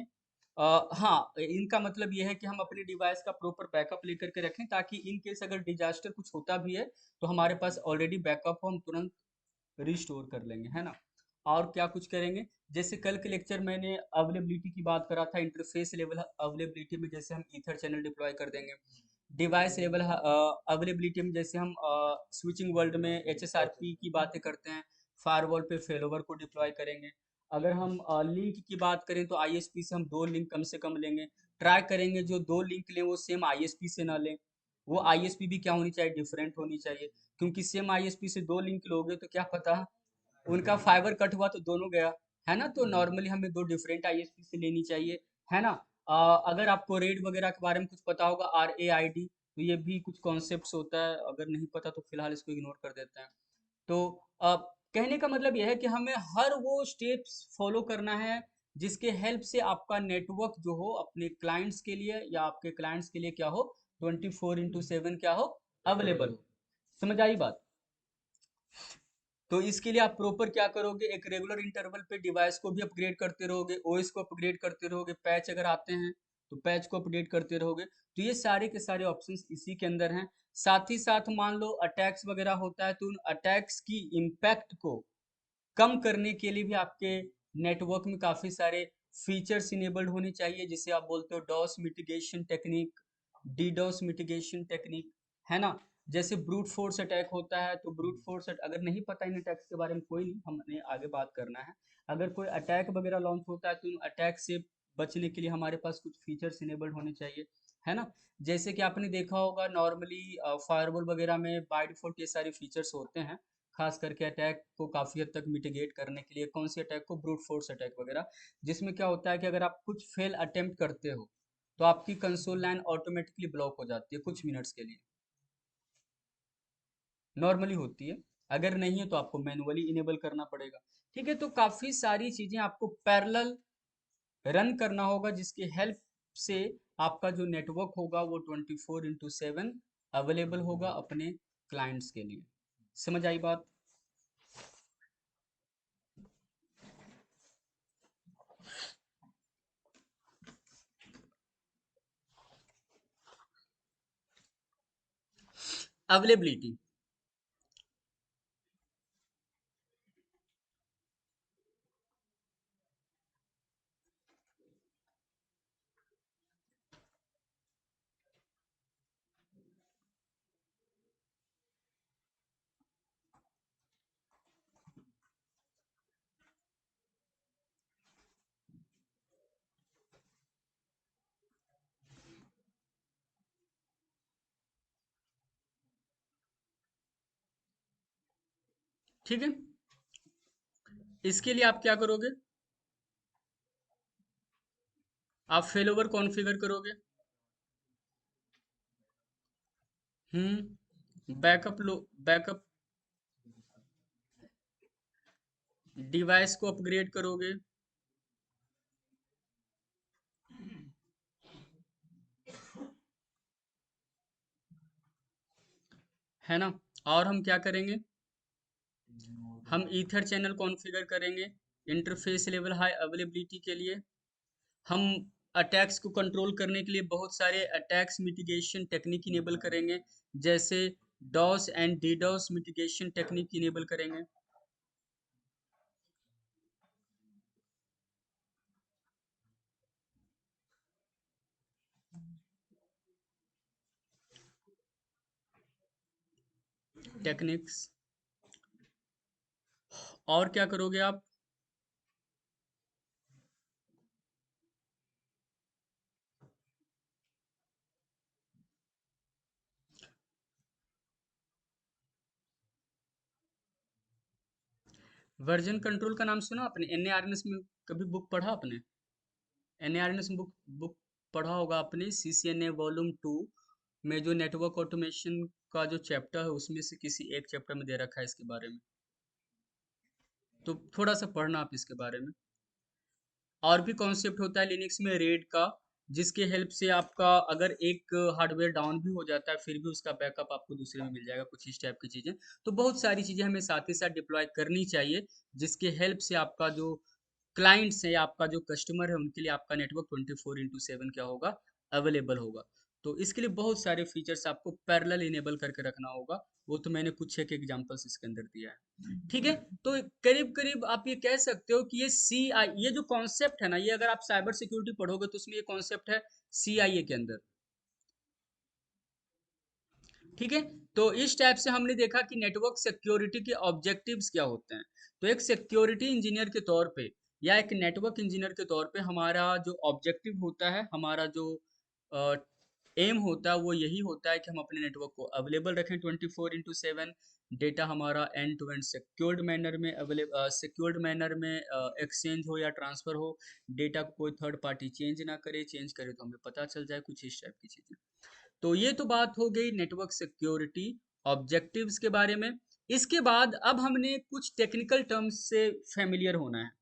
हाँ, इनका मतलब ये है कि हम अपने डिवाइस का प्रॉपर बैकअप लेकर के रखें ताकि इन केस अगर डिजास्टर कुछ होता भी है तो हमारे पास ऑलरेडी बैकअप हो, हम तुरंत रिस्टोर कर लेंगे, है ना। और क्या कुछ करेंगे, जैसे कल के लेक्चर मैंने अवेलेबिलिटी की बात करा था, इंटरफेस लेवल अवेलेबिलिटी में जैसे हम ईथर चैनल डिप्लॉय कर देंगे। डिवाइस लेवल अवेलेबिलिटी में जैसे हम स्विचिंग वर्ल्ड में एचएसआरपी की बातें करते हैं, फायरवॉल पे फेलोवर को डिप्लॉय करेंगे। अगर हम लिंक की बात करें तो आईएसपी से हम 2 लिंक कम से कम लेंगे, ट्राई करेंगे जो 2 लिंक लें वो सेम आईएसपी से ना लें, वो आईएसपी भी क्या होनी चाहिए, डिफरेंट होनी चाहिए। क्योंकि सेम आईएसपी से 2 लिंक लोगे तो क्या पता उनका फाइबर कट हुआ तो दोनों गया, है ना। तो नॉर्मली हमें 2 डिफरेंट आईएसपी से लेनी चाहिए, है ना। अगर आपको रेड वगैरह के बारे में कुछ पता होगा, RAID, तो ये भी कुछ कॉन्सेप्ट्स होता है, अगर नहीं पता तो फिलहाल इसको इग्नोर कर देते हैं। तो अ, कहने का मतलब यह है कि हमें हर वो स्टेप्स फॉलो करना है जिसके हेल्प से आपका नेटवर्क जो हो अपने क्लाइंट्स के लिए या आपके क्लाइंट्स के लिए क्या हो, 24/7 क्या हो, अवेलेबल हो। समझ आई बात। तो इसके लिए आप प्रॉपर क्या करोगे, एक रेगुलर इंटरवल पे डिवाइस को भी अपग्रेड करते रहोगे, ओएस को अपग्रेड करते रहोगे, पैच अगर आते हैं तो पैच को अपडेट करते रहोगे। तो ये सारे के सारे ऑप्शंस इसी के अंदर हैं। साथ ही साथ मान लो अटैक्स वगैरह होता है तो उन अटैक्स की इम्पैक्ट को कम करने के लिए भी आपके नेटवर्क में काफ़ी सारे फीचर्स इनेबल्ड होने चाहिए, जिसे आप बोलते हो DoS mitigation technique, DDoS mitigation technique, है ना। जैसे ब्रूट फोर्स अटैक होता है तो ब्रूट फोर्स अगर नहीं पता इन अटैक्स के बारे में कोई नहीं, हमने आगे बात करना है। अगर कोई अटैक वगैरह लॉन्च होता है तो अटैक से बचने के लिए हमारे पास कुछ फीचर्स इनेबल्ड होने चाहिए, है ना। जैसे कि आपने देखा होगा नॉर्मली फायरवॉल वगैरह में बाय डिफॉल्ट ये सारे फीचर्स होते हैं, खास करके अटैक को काफ़ी हद तक मिटिगेट करने के लिए। कौन सी अटैक को, ब्रूट फोर्स अटैक वगैरह, जिसमें क्या होता है कि अगर आप कुछ फेल अटेम्प्ट करते हो तो आपकी कंसोल लाइन ऑटोमेटिकली ब्लॉक हो जाती है कुछ मिनट्स के लिए, नॉर्मली होती है। अगर नहीं है तो आपको मैनुअली इनेबल करना पड़ेगा। ठीक है, तो काफ़ी सारी चीज़ें आपको पैरेलल रन करना होगा जिसकी हेल्प से आपका जो नेटवर्क होगा वो 24/7 अवेलेबल होगा अपने क्लाइंट्स के लिए। समझ आई बात। अवेलेबिलिटी, ठीक है। इसके लिए आप क्या करोगे, आप फेलोवर कॉन्फ़िगर करोगे। बैकअप लो, बैकअप डिवाइस को अपग्रेड करोगे, है ना। और हम क्या करेंगे, हम ईथर चैनल कॉन्फ़िगर करेंगे इंटरफेस लेवल हाई अवेलेबिलिटी के लिए। हम अटैक्स को कंट्रोल करने के लिए बहुत सारे अटैक्स मिटिगेशन टेक्निक इनेबल करेंगे, जैसे DoS and DDoS mitigation technique enable करेंगे। टेक्निक्स, और क्या करोगे आप, वर्जन कंट्रोल का नाम सुना आपने? एनएआरएनएस में कभी बुक पढ़ा आपने? एनएआरएनएस में बुक बुक पढ़ा होगा आपने, सीसीएनए वॉल्यूम 2 में जो नेटवर्क ऑटोमेशन का जो चैप्टर है उसमें से किसी एक चैप्टर में दे रखा है इसके बारे में। तो थोड़ा सा पढ़ना आप इसके बारे में। और भी कॉन्सेप्ट होता है लिनक्स में रेड का, जिसके हेल्प से आपका अगर एक हार्डवेयर डाउन भी हो जाता है फिर भी उसका बैकअप आपको दूसरे में मिल जाएगा, कुछ इस टाइप की चीज़ें। तो बहुत सारी चीज़ें हमें साथ ही साथ डिप्लॉय करनी चाहिए, जिसके हेल्प से आपका जो क्लाइंट्स है या आपका जो कस्टमर है उनके लिए आपका नेटवर्क 24/7 क्या होगा, अवेलेबल होगा। तो इसके लिए बहुत सारे फीचर्स आपको पैरेलल इनेबल करके रखना होगा। वो तो मैंने कुछ एक एग्जांपल्स इसके अंदर दिया है, ठीक है। तो करीब करीब आप ये कह सकते हो कि ये सी आई, ये जो कॉन्सेप्ट है ना, ये अगर आप साइबर सिक्योरिटी पढ़ोगे तो उसमें ये कॉन्सेप्ट है सी आई ए के अंदर, ठीक है। तो इस टाइप से हमने देखा कि नेटवर्क सिक्योरिटी के ऑब्जेक्टिव्स क्या होते हैं। तो एक सिक्योरिटी इंजीनियर के तौर पे या एक नेटवर्क इंजीनियर के तौर पे हमारा जो ऑब्जेक्टिव होता है, हमारा जो एम होता है वो यही होता है कि हम अपने नेटवर्क को अवेलेबल रखें 24/7। डेटा हमारा end to end secured manner में एक्सचेंज हो या ट्रांसफर हो। डेटा को कोई थर्ड पार्टी चेंज ना करे, चेंज करे तो हमें पता चल जाए, कुछ इस टाइप की चीज़ें। तो ये तो बात हो गई नेटवर्क सिक्योरिटी ऑब्जेक्टिव्स के बारे में। इसके बाद अब हमने कुछ टेक्निकल टर्म्स से फेमिलियर होना है।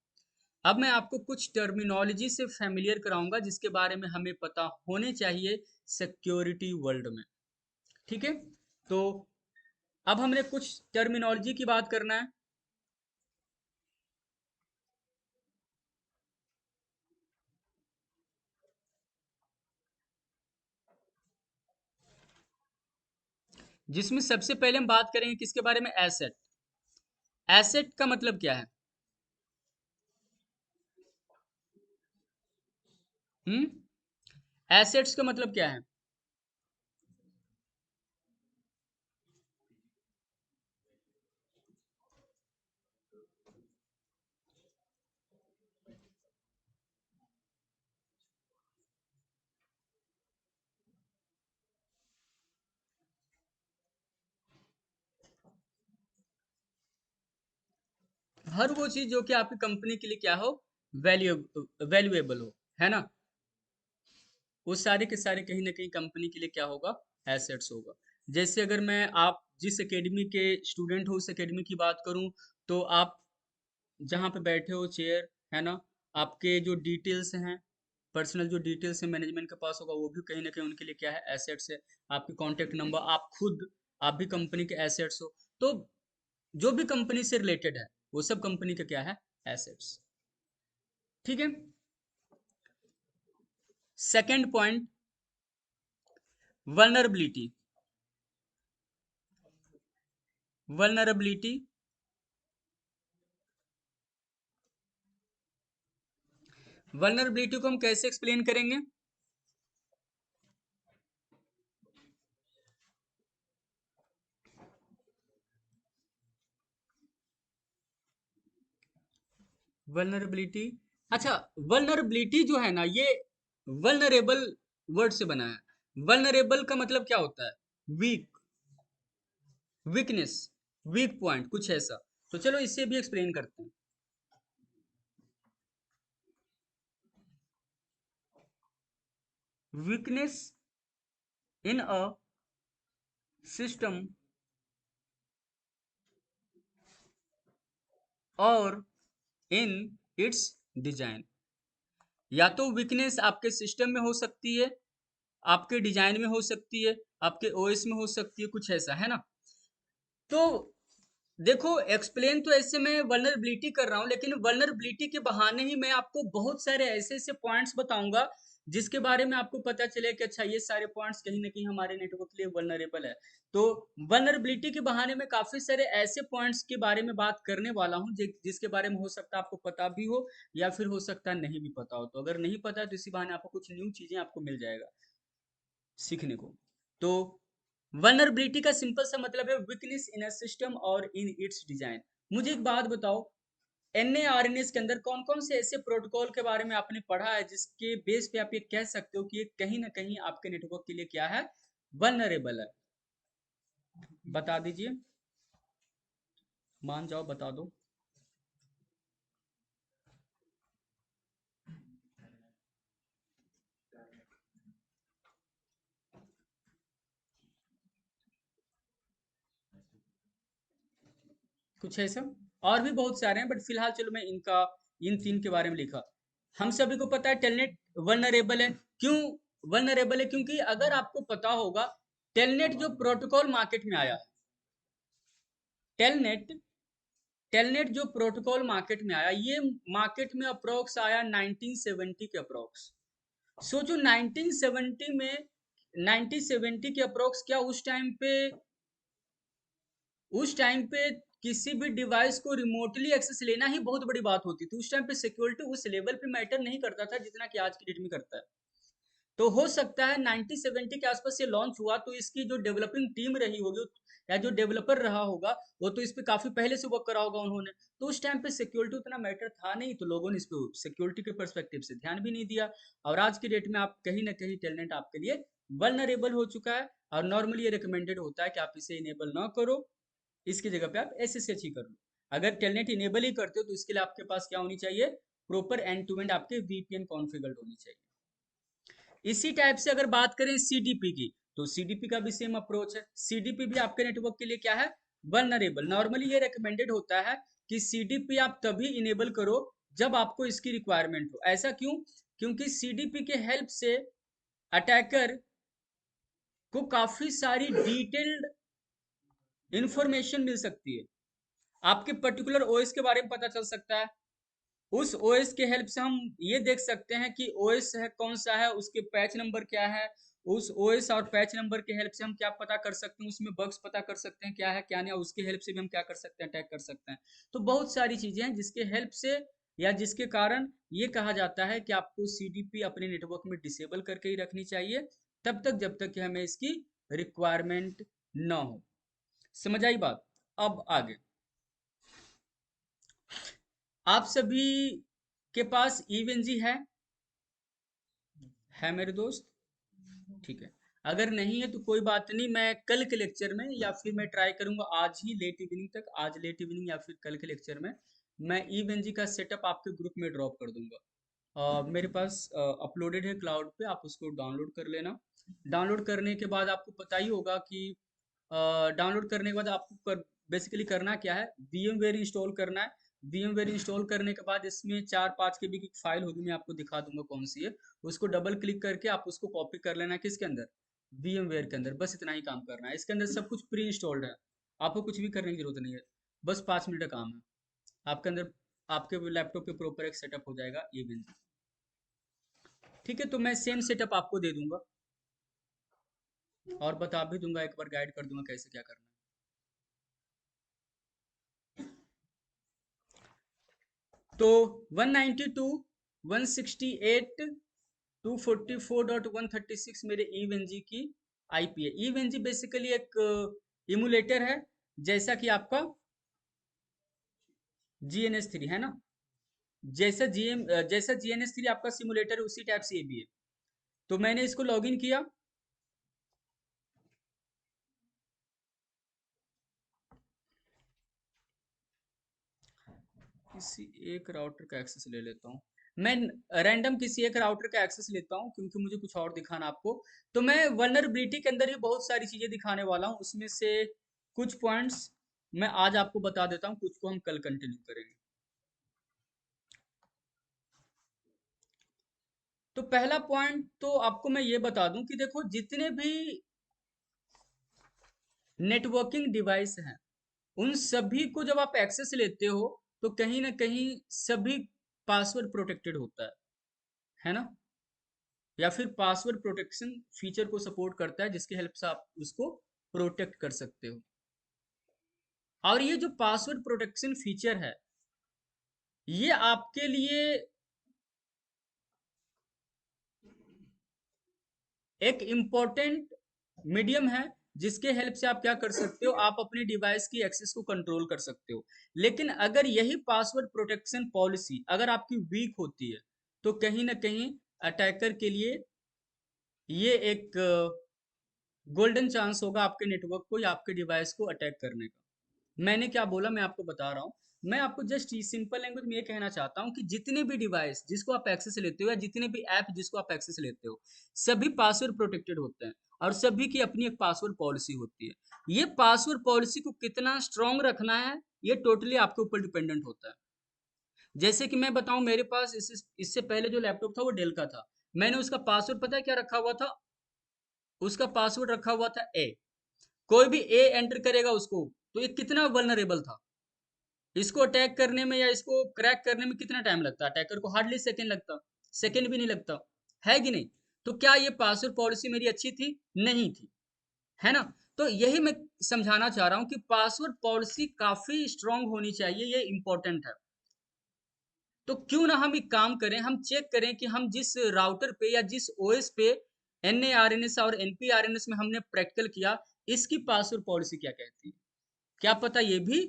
अब मैं आपको कुछ टर्मिनोलॉजी से फेमिलियर कराऊंगा जिसके बारे में हमें पता होने चाहिए सिक्योरिटी वर्ल्ड में, ठीक है। तो अब हमने कुछ टर्मिनोलॉजी की बात करना है, जिसमें सबसे पहले हम बात करेंगे किसके बारे में, एसेट। एसेट का मतलब क्या है? एसेट्स का मतलब क्या है? हर वो चीज जो कि आपकी कंपनी के लिए क्या हो, वैल्यू वैल्यूएबल हो, है ना। वो सारे के सारे कहीं ना कहीं कंपनी के लिए क्या होगा, एसेट्स होगा। जैसे अगर मैं आप जिस एकेडमी के स्टूडेंट हो उस एकेडमी की बात करूं, तो आप जहाँ पे बैठे हो चेयर, है ना, आपके जो डिटेल्स हैं, पर्सनल जो डिटेल्स है मैनेजमेंट के पास होगा, वो भी कहीं ना कहीं उनके लिए क्या है, एसेट्स है। आपके कॉन्टेक्ट नंबर, आप खुद, आप भी कंपनी के एसेट्स हो। तो जो भी कंपनी से रिलेटेड है वो सब कंपनी का क्या है, एसेट्स, ठीक है। Second point, vulnerability. Vulnerability, vulnerability को हम कैसे एक्सप्लेन करेंगे? वल्नरेबिलिटी, अच्छा, वल्नरेबिलिटी जो है ना, ये वल्नरेबल वर्ड से बना है। वल्नरेबल का मतलब क्या होता है, वीक, वीकनेस, वीक पॉइंट, कुछ ऐसा। तो चलो इससे भी एक्सप्लेन करते हैं। वीकनेस इन अ सिस्टम और इन इट्स डिजाइन। या तो वीकनेस आपके सिस्टम में हो सकती है, आपके डिजाइन में हो सकती है, आपके ओएस में हो सकती है, कुछ ऐसा, है ना। तो देखो, एक्सप्लेन तो ऐसे मैं वल्नरेबिलिटी कर रहा हूँ, लेकिन वल्नरेबिलिटी के बहाने ही मैं आपको बहुत सारे ऐसे ऐसे पॉइंट्स बताऊंगा जिसके बारे में आपको पता चले कि अच्छा ये सारे पॉइंट्स कहीं ना कहीं हमारे नेटवर्क के लिए वल्नरेबल है। तो वल्नरेबिलिटी के बहाने में काफी सारे ऐसे पॉइंट्स के बारे में बात करने वाला हूँ जिसके बारे में हो सकता है आपको पता भी हो या फिर हो सकता है नहीं भी पता हो। तो अगर नहीं पता है तो इसी बहाने आपको कुछ न्यू चीजें आपको मिल जाएगा सीखने को। तो वल्नरेबिलिटी का सिंपल सा मतलब है वीकनेस इन अ सिस्टम और इन इट्स डिजाइन। मुझे एक बात बताओ, एनएआरएनएस के अंदर कौन कौन से ऐसे प्रोटोकॉल के बारे में आपने पढ़ा है जिसके बेस पे आप ये कह सकते हो कि ये कहीं ना कहीं आपके नेटवर्क के लिए क्या है, वल्नरेबल है? बता दीजिए, मान जाओ, बता दो। कुछ ऐसा और भी बहुत सारे हैं, बट फिलहाल चलो मैं इनका इन तीन के बारे में लिखा। हम सभी को पता है टेलनेट वल्नरेबल है। क्यों वल्नरेबल है? क्योंकि अगर आपको पता होगा, टेलनेट जो प्रोटोकॉल मार्केट में आया है, टेलनेट टेलनेट जो प्रोटोकॉल मार्केट में आया, ये मार्केट में अप्रोक्स आया 1970 के अप्रोक्स। सो जो 1970 में 1970 के अप्रोक्स, क्या उस टाइम पे किसी भी डिवाइस को रिमोटली एक्सेस लेना ही बहुत बड़ी बात होती थी। उस टाइम पे सिक्योरिटी उस लेवल पे मैटर नहीं करता था जितना कि आज की डेट में करता है। तो हो सकता है 1970 के आसपास ये लॉन्च हुआ, तो इसकी जो डेवलपिंग टीम रही होगी या जो डेवलपर रहा होगा, वो तो इस पे काफी पहले से वर्क करा होगा उन्होंने। तो उस टाइम पे सिक्योरिटी उतना मैटर था नहीं, तो लोगों ने इस पे सिक्योरिटी के पर्सपेक्टिव से ध्यान भी नहीं दिया। और आज की डेट में आप कहीं ना कहीं टेलनेट आपके लिए वल्नरेबल हो चुका है, और नॉर्मली ये रिकमेंडेड होता है कि आप इसे इनेबल ना करो, इसकी जगह पे आप एसएसएच ही कर लो। अगर टेलनेट इनेबल ही करते हो तो इसके लिए आपके पास क्या होनी चाहिए? प्रॉपर एंड टू एंड आपके वीपीएन कॉन्फ़िगर्ड होनी चाहिए। इसी टाइप से अगर बात करें सीडीपी की, तो सीडीपी का भी सेम अप्रोच है। सीडीपी भी आपके नेटवर्क के लिए क्या है? वल्नरेबल। नॉर्मली ये रिकमेंडेड होता है कि सीडीपी आप तभी इनेबल करो जब आपको इसकी रिक्वायरमेंट हो। ऐसा क्यों? क्योंकि सीडीपी के हेल्प से अटैकर को काफी सारी डिटेल्ड इंफॉर्मेशन मिल सकती है। आपके पर्टिकुलर ओएस के बारे में पता चल सकता है। उस ओएस के हेल्प से हम ये देख सकते हैं कि ओएस है कौन सा है, उसके पैच नंबर क्या है। उस ओएस और पैच नंबर के हेल्प से हम क्या पता कर सकते हैं, उसमें बग्स पता कर सकते हैं क्या है क्या नहीं, और उसके हेल्प से भी हम क्या कर सकते हैं? अटैक कर सकते हैं। तो बहुत सारी चीजें हैं जिसके हेल्प से या जिसके कारण ये कहा जाता है कि आपको सीडीपी अपने नेटवर्क में डिसेबल करके ही रखनी चाहिए, तब तक जब तक कि हमें इसकी रिक्वायरमेंट ना हो। समझ आई बात? अब आगे, आप सभी के पास ईवेंजी है मेरे दोस्त? ठीक है। अगर नहीं है तो कोई बात नहीं, मैं कल के लेक्चर में या फिर मैं ट्राई करूंगा आज ही लेट इवनिंग तक, आज लेट इवनिंग या फिर कल के लेक्चर में मैं ईवेंजी का सेटअप आपके ग्रुप में ड्रॉप कर दूंगा। मेरे पास अपलोडेड है क्लाउड पे, आप उसको डाउनलोड कर लेना। डाउनलोड करने के बाद आपको पता ही होगा कि डाउनलोड करने के बाद आपको बेसिकली करना क्या है, VMware इंस्टॉल करना है। VMware इंस्टॉल करने के बाद इसमें 4-5 KB की फाइल होगी, मैं आपको दिखा दूंगा कौन सी है। उसको डबल क्लिक करके आप उसको कॉपी कर लेना है, किसके अंदर? VMware के अंदर। बस इतना ही काम करना है, इसके अंदर सब कुछ प्री इंस्टॉल्ड है, आपको कुछ भी करने की जरूरत नहीं है। बस 5 मिनट का काम है, आपके अंदर आपके लैपटॉप पे प्रॉपर एक सेटअप हो जाएगा ये। ठीक है, तो मैं सेम सेटअप आपको दे दूंगा और बता भी दूंगा, एक बार गाइड कर दूंगा कैसे क्या करना है। तो 192 168 244.136 मेरे ईवेनजी की आईपी है। ईवेनजी बेसिकली एक इमुलेटर है, जैसा कि आपका GNS3 है ना। जैसा GNS3 आपका सिमुलेटर है, उसी टाइप से ये भी है। तो मैंने इसको लॉगिन किया। किसी एक राउटर का एक्सेस ले लेता हूँ मैं, रैंडम किसी एक राउटर का एक्सेस लेता हूँ क्योंकि मुझे कुछ और दिखाना आपको। तो मैं वल्नरेबिलिटी के अंदर ही बहुत सारी चीजें दिखाने वाला हूँ, उसमें से कुछ पॉइंट्स मैं आज आपको बता देता हूँ, कुछ को हम कल कंटिन्यू करेंगे। तो पहला पॉइंट तो आपको मैं ये बता दूं कि देखो, जितने भी नेटवर्किंग डिवाइस हैं, उन सभी को जब आप एक्सेस लेते हो तो कहीं ना कहीं सभी पासवर्ड प्रोटेक्टेड होता है ना, या फिर पासवर्ड प्रोटेक्शन फीचर को सपोर्ट करता है, जिसकी हेल्प से आप उसको प्रोटेक्ट कर सकते हो। और ये जो पासवर्ड प्रोटेक्शन फीचर है, ये आपके लिए एक इम्पोर्टेंट मीडियम है, जिसके हेल्प से आप क्या कर सकते हो, आप अपनी डिवाइस की एक्सेस को कंट्रोल कर सकते हो। लेकिन अगर यही पासवर्ड प्रोटेक्शन पॉलिसी अगर आपकी वीक होती है, तो कहीं ना कहीं अटैकर के लिए ये एक गोल्डन चांस होगा आपके नेटवर्क को या आपके डिवाइस को अटैक करने का। मैंने क्या बोला, मैं आपको बता रहा हूँ। मैं आपको जस्ट सिंपल लैंग्वेज में ये कहना चाहता हूँ कि जितने भी डिवाइस जिसको आप एक्सेस लेते हो या जितने भी ऐप जिसको आप एक्सेस लेते हो, सभी पासवर्ड प्रोटेक्टेड होते हैं और सभी की अपनी एक पासवर्ड पॉलिसी होती है। ये पासवर्ड पॉलिसी को कितना स्ट्रांग रखना है, ये टोटली आपके ऊपर डिपेंडेंट होता है। जैसे कि मैं बताऊं, मेरे पास इससे पहले जो लैपटॉप था वो डेल का था। मैंने उसका पासवर्ड पता है क्या रखा हुआ था? उसका पासवर्ड रखा हुआ था ए। कोई भी ए एंटर करेगा उसको, तो ये कितना वल्नरेबल था। इसको अटैक करने में या इसको क्रैक करने में कितना टाइम लगता? अटैकर को हार्डली सेकंड लगता, सेकंड भी नहीं लगता, है कि नहीं? तो क्या ये पासवर्ड पॉलिसी मेरी अच्छी थी? नहीं थी, है ना? तो यही मैं समझाना चाह रहा हूं कि पासवर्ड पॉलिसी काफी स्ट्रांग होनी चाहिए, ये इंपॉर्टेंट है। तो क्यों ना हम एक काम करें, हम चेक करें कि हम जिस राउटर पे या जिस ओएस पे NARNS और NPRNS में हमने प्रैक्टिकल किया, इसकी पासवर्ड पॉलिसी क्या कहती है। क्या पता ये भी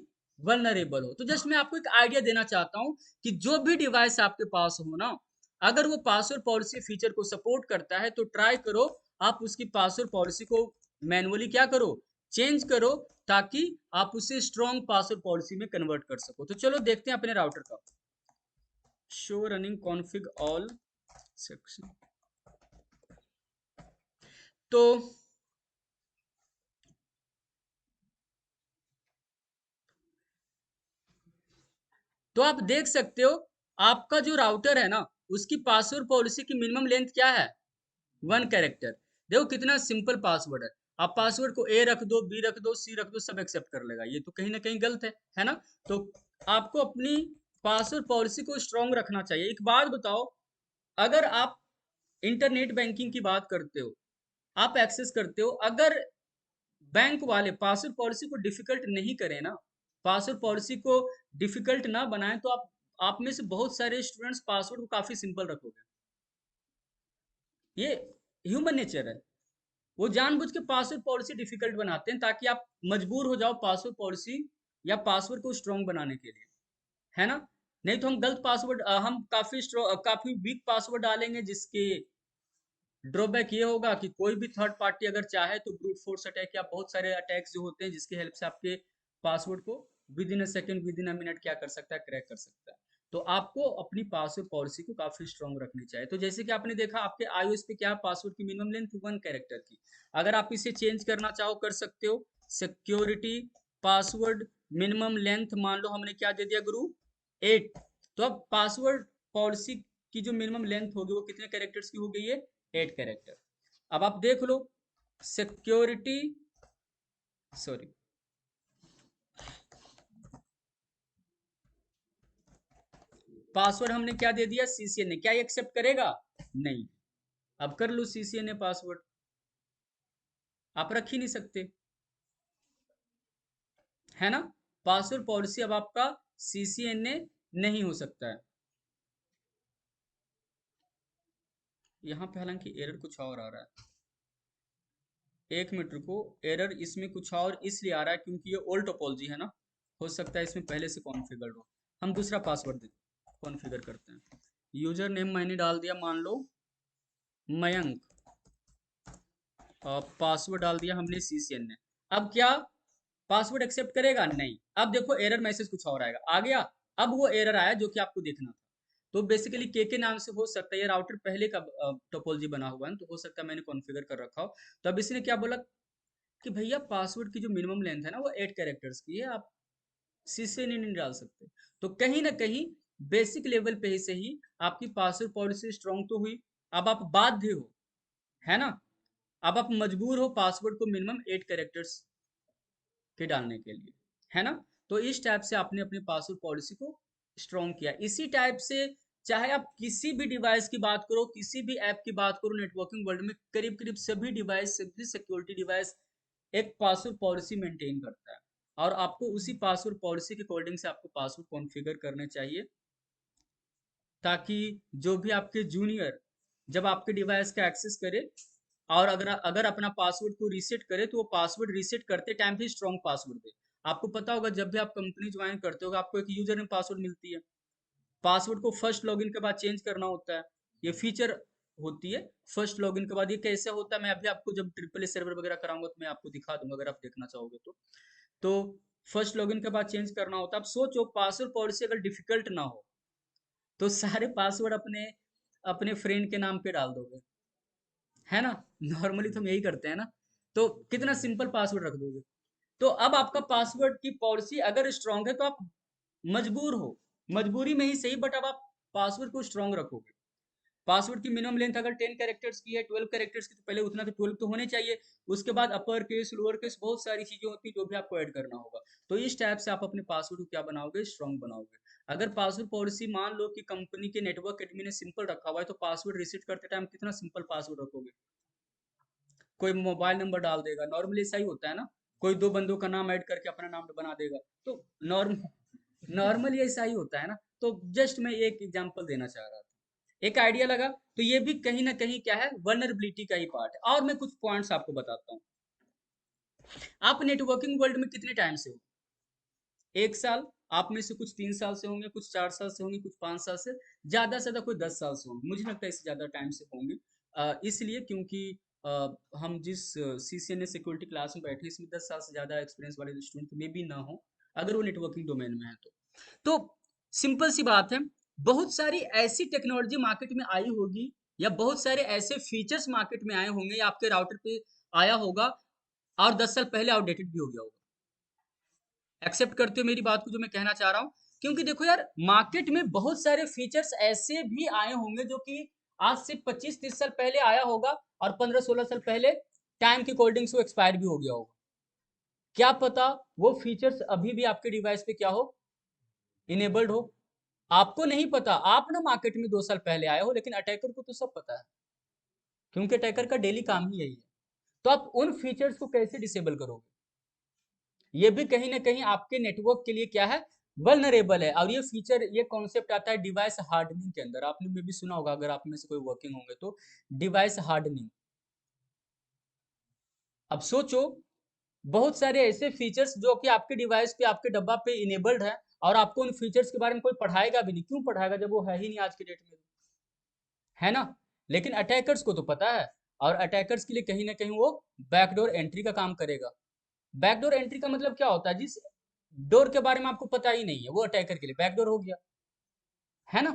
वल्नरेबल हो। तो जस्ट मैं आपको एक आइडिया देना चाहता हूं कि जो भी डिवाइस आपके पास हो ना, अगर वो पासवर्ड पॉलिसी फीचर को सपोर्ट करता है तो ट्राई करो आप उसकी पासवर्ड पॉलिसी को मैनुअली क्या करो, चेंज करो, ताकि आप उसे स्ट्रॉन्ग पासवर्ड पॉलिसी में कन्वर्ट कर सको। तो चलो देखते हैं अपने राउटर का। Show running config all section. तो आप देख सकते हो, आपका जो राउटर है ना, उसकी पासवर्ड पॉलिसी की मिनिमम लेंथ क्या है? 1 कैरेक्टर। देखो कितना सिंपल पासवर्ड है। आप पासवर्ड को ए रख दो, बी रख दो, सी रख दो, सब एक्सेप्ट कर लेगा। ये तो कहीं ना कहीं गलत है ना? तो आपको अपनी पासवर्ड पॉलिसी को स्ट्रांग रखना चाहिए। एक बात बताओ, अगर आप इंटरनेट बैंकिंग की बात करते हो, आप एक्सेस करते हो, अगर बैंक वाले पासवर्ड पॉलिसी को डिफिकल्ट नहीं करें ना, पासवर्ड पॉलिसी को डिफिकल्ट ना बनाएं, तो आप में से बहुत सारे स्टूडेंट्स पासवर्ड को काफी सिंपल रखोगे। ये ह्यूमन नेचर है। वो जानबूझ के पासवर्ड पॉलिसी डिफिकल्ट बनाते हैं ताकि आप मजबूर हो जाओ पासवर्ड पॉलिसी या पासवर्ड को स्ट्रॉन्ग बनाने के लिए, है ना? नहीं तो हम गलत पासवर्ड, हम काफी वीक पासवर्ड डालेंगे, जिसके ड्रॉबैक ये होगा कि कोई भी थर्ड पार्टी अगर चाहे तो ब्रूट फोर्स अटैक या बहुत सारे अटैक्स जो होते हैं जिसकी हेल्प से आपके पासवर्ड को with in a second, with in a minute क्या कर सकता है, क्रैक कर सकता है। तो आपको अपनी पासवर्ड पॉलिसी को काफी स्ट्रांग रखनी चाहिए। तो जैसे कि आपने देखा, आपके iOS पे क्या पासवर्ड की मिनिमम लेंथ 1 कैरेक्टर की। अगर आप इसे चेंज करना चाहो कर सकते हो। सिक्योरिटी पासवर्ड मिनिमम लेंथ मान लो हमने क्या दे दिया गुरु, 8। तो अब पासवर्ड पॉलिसी की जो मिनिमम लेंथ होगी वो कितने कैरेक्टर्स की हो गई है? 8 कैरेक्टर। अब आप देख लो, सिक्योरिटी, सॉरी, पासवर्ड हमने क्या दे दिया? CCNA। क्या ये एक्सेप्ट करेगा? नहीं। अब कर लो CCNA पासवर्ड, आप रख ही नहीं सकते, है ना? पासवर्ड पॉलिसी अब आपका CCNA नहीं हो सकता है। यहाँ पे हालांकि एरर कुछ और आ रहा है, एक मिनट रुको। एरर इसमें कुछ और इसलिए आ रहा है क्योंकि ये ओल्ड टोपोलॉजी है ना, हो सकता है इसमें पहले से कॉन्फ़िगर्ड हो। हम दूसरा पासवर्ड कॉन्फ़िगर करते हैं। यूजर नेम मैंने डाल दिया, मान लो मयंक, पासवर्ड डाल दिया हमने CCNA। अब क्या पासवर्ड एक्सेप्ट करेगा? नहीं। अब देखो एरर मैसेज कुछ और आएगा, आ गया। अब वो एरर आया जो कि आपको देखना था। तो बेसिकली के नाम से हो सकता है, ये राउटर पहले का टोपोलॉजी बना हुआ है, तो हो सकता है मैंने कॉन्फ़िगर कर रखा हो। तो अब इसने क्या बोला कि भैया पासवर्ड की जो मिनिमम लेंथ है ना वो 8 कैरेक्टर्स की है, आप CCNA नहीं डाल सकते। तो कहीं ना कहीं बेसिक लेवल पे ही से ही आपकी पासवर्ड पॉलिसी स्ट्रांग तो हुई। अब आप बाध्य हो, है ना? अब आप मजबूर हो पासवर्ड को मिनिमम 8 कैरेक्टर्स के डालने के लिए, है ना? तो इस टाइप से आपने अपनी पासवर्ड पॉलिसी को स्ट्रॉन्ग किया। इसी टाइप से चाहे आप किसी भी डिवाइस की बात करो, किसी भी ऐप की बात करो, नेटवर्किंग वर्ल्ड में करीब करीब सभी डिवाइस, सभी सिक्योरिटी डिवाइस एक पासवर्ड पॉलिसी मेंटेन करता है। और आपको उसी पासवर्ड पॉलिसी के अकॉर्डिंग से आपको पासवर्ड कॉन्फ़िगर करने चाहिए, ताकि जो भी आपके जूनियर जब आपके डिवाइस का एक्सेस करे और अगर अगर अपना पासवर्ड को रीसेट करे, तो वो पासवर्ड रीसेट करते टाइम भी स्ट्रॉन्ग पासवर्ड दे। आपको पता होगा जब भी आप कंपनी ज्वाइन करते हो आपको एक यूजर नेम पासवर्ड मिलती है। पासवर्ड को फर्स्ट लॉगिन के बाद चेंज करना होता है, ये फीचर होती है फर्स्ट लॉगिन के बाद। ये कैसे होता है मैं अभी आपको जब ट्रिपल ए सर्वर वगैरह कराऊंगा तो मैं आपको दिखा दूंगा, अगर आप देखना चाहोगे तो फर्स्ट लॉगिन के बाद चेंज करना होता है। अब सोचो पासवर्ड पॉलिसी अगर डिफिकल्ट ना हो तो सारे पासवर्ड अपने अपने फ्रेंड के नाम पे डाल दोगे, है ना? नॉर्मली तो हम यही करते हैं ना। तो कितना सिंपल पासवर्ड रख दोगे, तो अब आपका पासवर्ड की पॉलिसी अगर स्ट्रांग है तो आप मजबूर हो, मजबूरी में ही सही, बट अब आप पासवर्ड को स्ट्रांग रखोगे। पासवर्ड की मिनिमम लेंथ अगर 10 कैरेक्टर्स की है, 12 कैरेक्टर्स की, तो पहले उतना तो 12 तो होने चाहिए। उसके बाद अपर केस, लोअर केस, बहुत सारी चीजें होती है जो भी आपको ऐड करना होगा। तो इस टाइप से आप अपने पासवर्ड को क्या बनाओगे, स्ट्रांग बनाओगे। अगर पासवर्ड पॉलिसी मान लो कि कंपनी के नेटवर्क एडमिन ने सिंपल रखा हुआ है, तो पासवर्ड रिसेट करते टाइम कितना सिंपल पासवर्ड रखोगे। कोई मोबाइल नंबर डाल देगा, नॉर्मली ऐसा ही होता है ना। कोई दो बंदों का नाम ऐड करके अपना नाम बना देगा, तो नॉर्मली ऐसा ही होता है ना। तो जस्ट मैं एक एग्जांपल देना चाह रहा था, एक आइडिया लगा। तो ये भी कहीं ना कहीं क्या है, वल्नरेबिलिटी का ही पार्ट है। और मैं कुछ पॉइंट्स आपको बताता हूँ। आप नेटवर्किंग वर्ल्ड में कितने टाइम से हो? 1 साल? आप में से कुछ 3 साल से होंगे, कुछ 4 साल से होंगे, कुछ 5 साल से, ज्यादा से ज्यादा कोई 10 साल से होंगे। मुझे लगता है इससे ज्यादा टाइम से होंगे। इसलिए क्योंकि अ, हम जिस CCNA सिक्योरिटी क्लास में बैठे, इसमें 10 साल से ज्यादा एक्सपीरियंस वाले स्टूडेंट में भी ना हो, अगर वो नेटवर्किंग डोमेन में है तो सिंपल सी बात है, बहुत सारी ऐसी टेक्नोलॉजी मार्केट में आई होगी, या बहुत सारे ऐसे फीचर्स मार्केट में आए होंगे, या आपके राउटर पे आया होगा, और 10 साल पहले आउटडेटेड भी हो गया होगा। एक्सेप्ट करते हो मेरी बात को जो मैं कहना चाह रहा हूँ? क्योंकि देखो यार, मार्केट में बहुत सारे फीचर्स ऐसे भी आए होंगे जो कि आज से 25-30 साल पहले आया होगा, और 15-16 साल पहले टाइम के अकॉर्डिंग से वो एक्सपायर भी हो गया होगा। क्या पता वो फीचर्स अभी भी आपके डिवाइस पे क्या हो, इनेबल्ड हो। आपको नहीं पता, आप ना मार्केट में 2 साल पहले आए हो, लेकिन अटैकर को तो सब पता है, क्योंकि अटैकर का डेली काम ही यही है। तो आप उन फीचर्स को कैसे डिसेबल करोगे? ये भी कहीं ना कहीं आपके नेटवर्क के लिए क्या है, वल्नरेबल है। और ये फीचर, ये कॉन्सेप्ट आता है डिवाइस हार्डनिंग के अंदर। आपने में भी सुना होगा, अगर आप में से कोई वर्किंग होंगे तो, डिवाइस हार्डनिंग। अब सोचो, बहुत सारे ऐसे फीचर्स जो कि आपके डिवाइस पे, आपके डब्बा पे इनेबल्ड है, और आपको उन फीचर्स के बारे में कोई पढ़ाएगा भी नहीं। क्यों पढ़ाएगा जब वो है ही नहीं आज के डेट में, है ना। लेकिन अटैकर्स को तो पता है, और अटैकर्स के लिए कहीं ना कहीं वो बैकडोर एंट्री का काम करेगा। बैकडोर एंट्री का मतलब क्या होता है, जिस डोर के बारे में आपको पता ही नहीं है, वो अटैकर के लिए बैकडोर हो गया, है ना।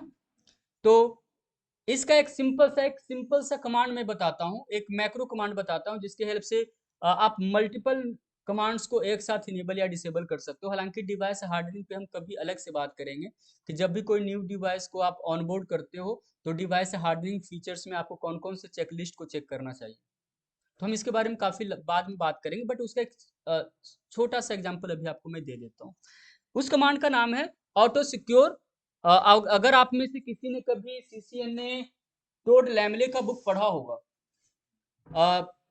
तो इसका एक सिंपल सा कमांड मैं बताता हूँ, एक मैक्रो कमांड बताता हूँ, जिसके हेल्प से आप मल्टीपल कमांड्स को एक साथ इनेबल या डिसेबल कर सकते हो। हालांकि डिवाइस हार्डनिंग पे हम कभी अलग से बात करेंगे, कि जब भी कोई न्यू डिवाइस को आप ऑनबोर्ड करते हो, तो डिवाइस हार्डनिंग फीचर्स में आपको कौन कौन से चेकलिस्ट को चेक करना चाहिए। तो हम इसके बारे में काफी बाद में बात करेंगे, बट उसका एक छोटा सा एग्जांपल अभी आपको मैं दे देता हूँ। उस कमांड का नाम है ऑटो सिक्योर। अगर आप में से किसी ने कभी CCNA टोड लैमले का बुक पढ़ा होगा,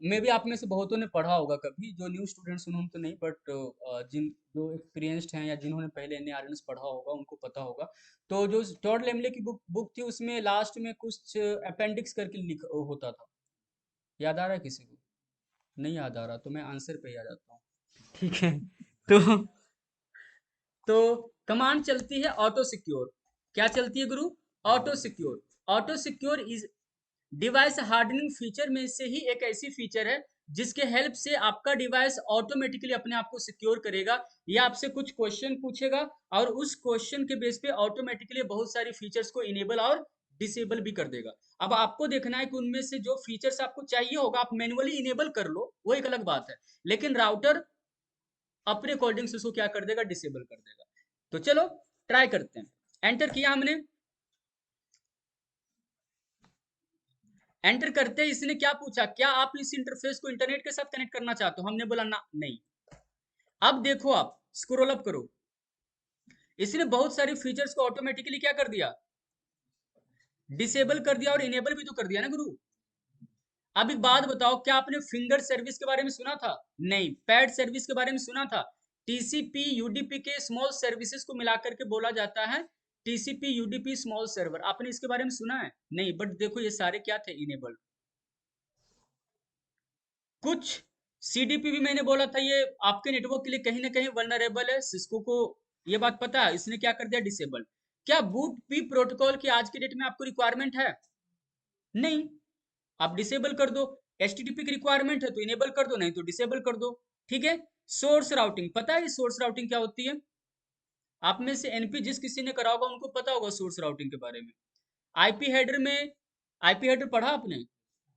मे भी आप में से बहुतों ने पढ़ा होगा कभी, जो न्यू स्टूडेंट्स उन्होंने तो नहीं, बट जिन जो एक्सपीरियंस्ड हैं, या जिन्होंने पहले NARNS पढ़ा होगा, उनको पता होगा। तो जो टोड लैमले की बुक बुक थी, उसमें लास्ट में कुछ अपेंडिक्स करके लिख होता था। याद आ रहा है किसी को? नहीं याद आ रहा, तो मैं आंसर पे ही आ जाता हूँ। ठीक है। तो तो कमांड चलती है ऑटो सिक्योर। क्या चलती है गुरु? Auto secure. Auto secure is device hardening feature में से ही एक ऐसी फीचर है, जिसके हेल्प से आपका डिवाइस ऑटोमेटिकली अपने आप को सिक्योर करेगा। ये आपसे कुछ क्वेश्चन पूछेगा, और उस क्वेश्चन के बेस पे ऑटोमेटिकली बहुत सारी फीचर्स को इनेबल और डिसेबल भी कर देगा। अब आपको देखना है कि उनमें से जो फीचर्स आपको चाहिए होगा, आप मैन्युअली इनेबल कर लो, वो एक अलग बात है। लेकिन राउटर अपने अकॉर्डिंग से उसको क्या कर देगा, डिसेबल कर देगा। तो चलो ट्राई करते हैं। एंटर किया हमने। एंटर करते ही इसने क्या पूछा, क्या आप इस इंटरफेस को इंटरनेट के साथ कनेक्ट करना चाहते हो? हमने बोला ना, नहीं। अब देखो, आप स्क्रॉल अप करो, इसने बहुत सारी फीचर्स को ऑटोमेटिकली क्या कर दिया, डिसेबल कर दिया, और इनेबल भी तो कर दिया ना गुरु। अब एक बात बताओ, क्या आपने फिंगर सर्विस के बारे में सुना था? नहीं। पैड सर्विस के बारे में सुना था? TCP UDP के स्मॉल सर्विसेज को मिलाकर के बोला जाता है TCP UDP स्मॉल सर्वर। आपने इसके बारे में सुना है? नहीं। बट देखो, ये सारे क्या थे, इनेबल्ड। कुछ CDP भी मैंने बोला था, ये आपके नेटवर्क के लिए कहीं ना कहीं वल्नरेबल है। सिस्को को ये बात पता है, इसने क्या कर दिया, डिसेबल। क्या बूट पी प्रोटोकॉल की आज के डेट में आपको रिक्वायरमेंट है? नहीं। आप डिसेबल कर दो। HTTP की रिक्वायरमेंट है तो इनेबल कर दो, नहीं तो डिसेबल कर दो। ठीक है। सोर्स राउटिंग, पता है सोर्स राउटिंग क्या होती है? आप में से NP जिस किसी ने करा होगा, उनको पता होगा सोर्स राउटिंग के बारे में। आईपी हेडर में, आईपी हेडर पढ़ा आपने?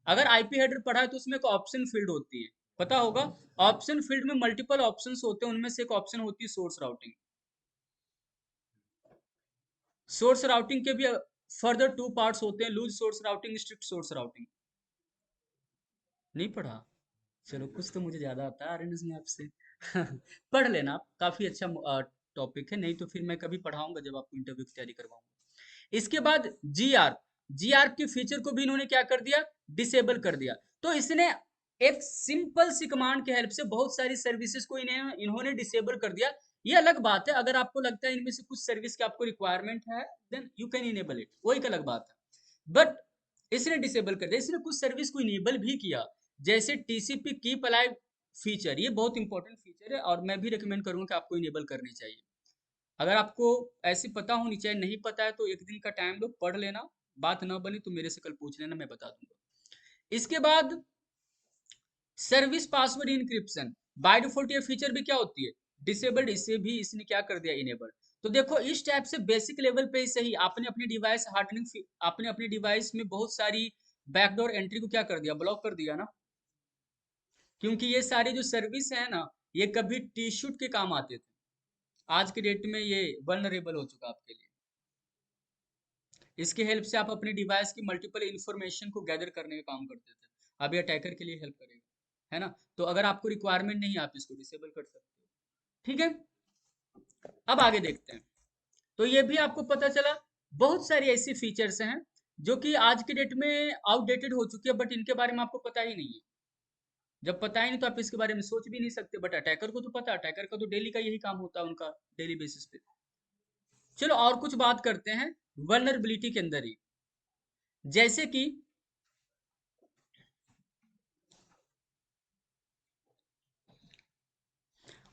अगर आईपी हेडर पढ़ा है तो उसमें एक ऑप्शन फील्ड होती है, पता होगा। ऑप्शन फील्ड में मल्टीपल ऑप्शंस होते हैं, उनमें से एक ऑप्शन होती है सोर्स राउटिंग। सोर्स राउटिंग के भी फर्दर टू पार्ट्स होते हैं, loose source routing, strict source routing. नहीं पढ़ा? चलो कुछ तो मुझे ज्यादा आता है आरएनएस में आपसे। पढ़ लेना आप, काफी अच्छा टॉपिक है, नहीं तो फिर मैं कभी पढ़ाऊंगा जब आपको इंटरव्यू की तैयारी करवाऊंगा। इसके बाद जीआर, जीआर के फीचर को भी इन्होंने क्या कर दिया, डिसेबल कर दिया। तो इसने एक सिंपल सी कमांड के हेल्प से बहुत सारी सर्विसेज को इन्होंने डिसेबल कर दिया। ये अलग बात है, अगर आपको लगता है इनमें से कुछ सर्विस की आपको रिक्वायरमेंट है, then you can enable it, वो एक अलग बात है। बट इसने डिसेबल कर दिया, इसने कुछ सर्विस को इनेबल भी किया, जैसे टीसीपी कीप अलाइव फीचर। ये बहुत इंपॉर्टेंट फीचर है और मैं भी रिकमेंड करूंगा कि आपको इनेबल करनी चाहिए। अगर आपको ऐसी पता होनी चाहिए, नहीं पता है तो एक दिन का टाइम लो, पढ़ लेना, बात ना बनी तो मेरे से कल पूछ लेना, मैं बता दूंगा। इसके बाद service password encryption, by default ये फीचर भी क्या होती है, डिसेबल्ड, इसे भी इसने क्या कर दिया, इनेबल। तो देखो इस टाइप से बेसिक लेवल पे ही सही, आपने अपनी डिवाइस हार्डनिंग, आपने अपनी डिवाइस में बहुत सारी बैकडोर एंट्री को क्या कर दिया, ब्लॉक कर दिया ना। क्योंकि ये सारी जो सर्विस है ना, ये कभी टी शूट के काम आते थे, आज के डेट में ये वल्नरेबल हो चुका आपके लिए। इसके हेल्प से आप अपने डिवाइस की मल्टीपल इंफॉर्मेशन को गैदर करने में काम करते थे, अब ये अटैकर के लिए हेल्प करेगा, है ना। तो अगर आपको रिक्वायरमेंट नहीं, आप इसको डिसेबल कर सकते हो। ठीक है, अब आगे देखते हैं। तो ये भी आपको पता चला, बहुत सारी ऐसी फीचर्स हैं जो कि आज के डेट में आउटडेटेड हो चुकी है, बट इनके बारे में आपको पता ही नहीं है। जब पता ही नहीं तो आप इसके बारे में सोच भी नहीं सकते, बट अटैकर को तो पता, अटैकर का तो डेली का यही काम होता है उनका, डेली बेसिस पे। चलो और कुछ बात करते हैं वल्नरेबिलिटी के अंदर ही, जैसे कि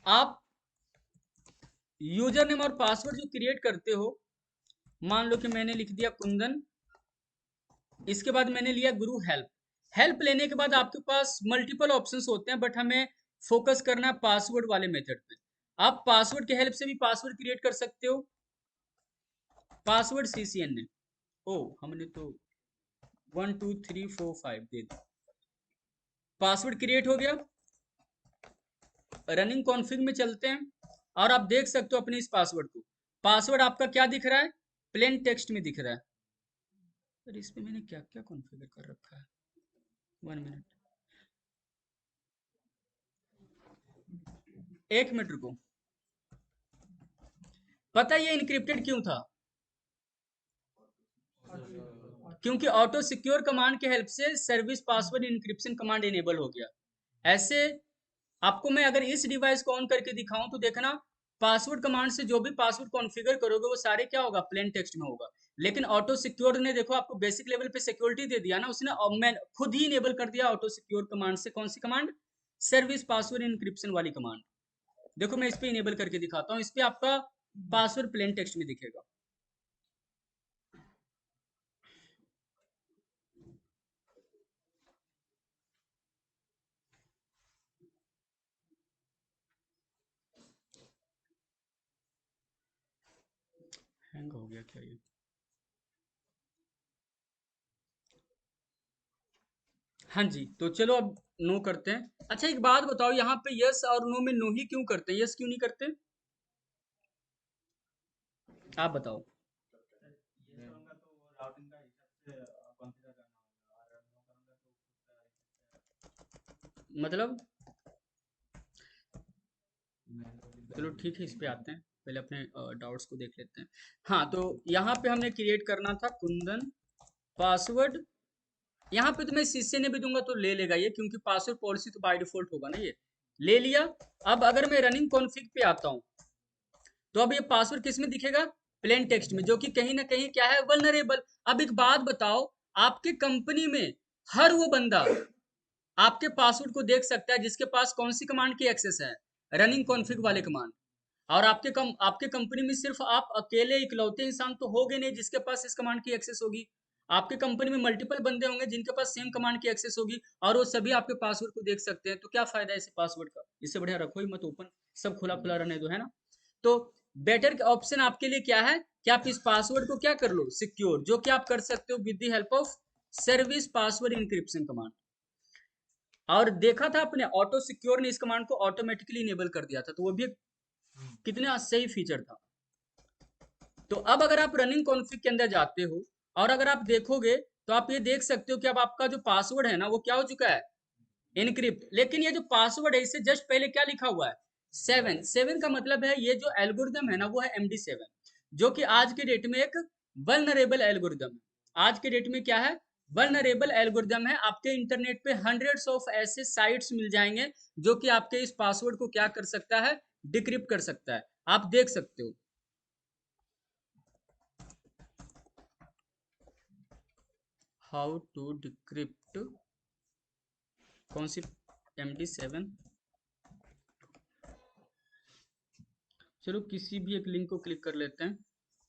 आप यूजर नेम और पासवर्ड जो क्रिएट करते हो, मान लो कि मैंने लिख दिया कुंदन, इसके बाद मैंने लिया गुरु हेल्प। हेल्प लेने के बाद आपके पास मल्टीपल ऑप्शंस होते हैं, बट हमें फोकस करना है पासवर्ड वाले मेथड पे। आप पासवर्ड के हेल्प से भी पासवर्ड क्रिएट कर सकते हो, पासवर्ड सीसीएन ने, ओ हमने तो 1 2 3 4 5 दे दिया, पासवर्ड क्रिएट हो गया। रनिंग कॉन्फ़िग में चलते हैं और आप देख सकते हो अपने इस पासवर्ड को, पासवर्ड आपका क्या दिख रहा है, प्लेन टेक्स्ट में दिख रहा है। पर इस पे मैंने क्या क्या कॉन्फ़िगर कर रखा है, 1 मिनट, 1 मिनट रुको। पता है ये इनक्रिप्टेड क्यों था, क्योंकि ऑटो सिक्योर कमांड के हेल्प से service password encryption command enable हो गया। ऐसे आपको मैं अगर इस डिवाइस को ऑन करके दिखाऊं तो देखना, पासवर्ड कमांड से जो भी पासवर्ड कॉन्फ़िगर करोगे वो सारे क्या होगा, प्लेन टेक्स्ट में होगा। लेकिन ऑटो सिक्योर ने देखो आपको बेसिक लेवल पे सिक्योरिटी दे दिया ना उसने, और मैं खुद ही इनेबल कर दिया ऑटो सिक्योर कमांड से। कौन सी कमांड, सर्विस पासवर्ड इंक्रिप्शन वाली कमांड। देखो मैं इस पे इनेबल करके दिखाता हूँ, इस पे आपका पासवर्ड प्लेन टेक्स्ट में दिखेगा। हैंग हो गया क्या ये, हाँ जी। तो चलो अब नो करते हैं। अच्छा एक बात बताओ, यहाँ पे यस और नो में नो ही क्यों करते हैं, यस क्यों नहीं करते, आप बताओ। ये करूँगा तो वो राउटिंग का हिसाब से कॉन्फ़िगर करना होगा, और नो करूँगा तो मतलब चलो ठीक है, इस पे आते हैं, पहले अपने डाउट्स को देख लेते हैं। हाँ तो यहाँ पे हमने क्रिएट करना था कुंदन पासवर्ड, यहाँ पे तो मैं शीशे ने भी दूंगा तो ले लेगा ये, क्योंकि पासवर्ड पॉलिसी तो बाय डिफॉल्ट होगा ना, ये ले लिया। अब अगर मैं रनिंग कॉन्फ़िग पे आता हूँ तो अब ये पासवर्ड किस में दिखेगा, प्लेन टेक्स्ट में, जो कि कहीं ना कहीं क्या है, वल्नरेबल। अब एक बात बताओ, आपके कंपनी में हर वो बंदा आपके पासवर्ड को देख सकता है जिसके पास कौन सी कमांड की एक्सेस है, रनिंग कॉन्फ़िग वाले कमांड। और आपके कंपनी में सिर्फ आप अकेले इकलौते इंसान तो होगे नहीं जिसके पास इस कमांड की एक्सेस होगी, आपके कंपनी में मल्टीपल बंदे होंगे जिनके पास सेम कमांड की एक्सेस होगी, और वो सभी आपके पासवर्ड को देख सकते हैं। तो क्या फायदा है इसे पासवर्ड का, इससे बढ़िया रखो ही मत ओपन, सब खुला खुला रहने दो, है ना। तो बेटर ऑप्शन आपके लिए क्या है कि आप इस पासवर्ड को क्या कर लो, सिक्योर, जो कि आप कर सकते हो with the help of service password encryption command. और देखा था आपने ऑटो सिक्योर ने इस कमांड को ऑटोमेटिकली इनेबल कर दिया था, तो वो भी एक कितना सही फीचर था। तो अब अगर आप रनिंग कॉन्फ़िग के अंदर जाते हो और अगर आप देखोगे तो आप ये देख सकते हो कि अब आपका जो पासवर्ड है ना वो क्या हो चुका है, इनक्रिप्ट। लेकिन ये जो पासवर्ड है इससे जस्ट पहले क्या लिखा हुआ है, 7। का मतलब है ये जो एल्गोरिदम है ना वो है MD7, जो कि आज के डेट में एक वल्नरेबल एल्गोरिदम है। आज के डेट में क्या है, वल्नरेबल एल्गोरिदम है। आपके इंटरनेट पे हंड्रेड्स ऑफ ऐसे साइट्स मिल जाएंगे जो कि आपके इस पासवर्ड को क्या कर सकता है, डिक्रिप्ट कर सकता है। आप देख सकते हो हाउ टू डिक्रिप्ट, कौन सी, MD7। चलो किसी भी एक लिंक को क्लिक कर लेते हैं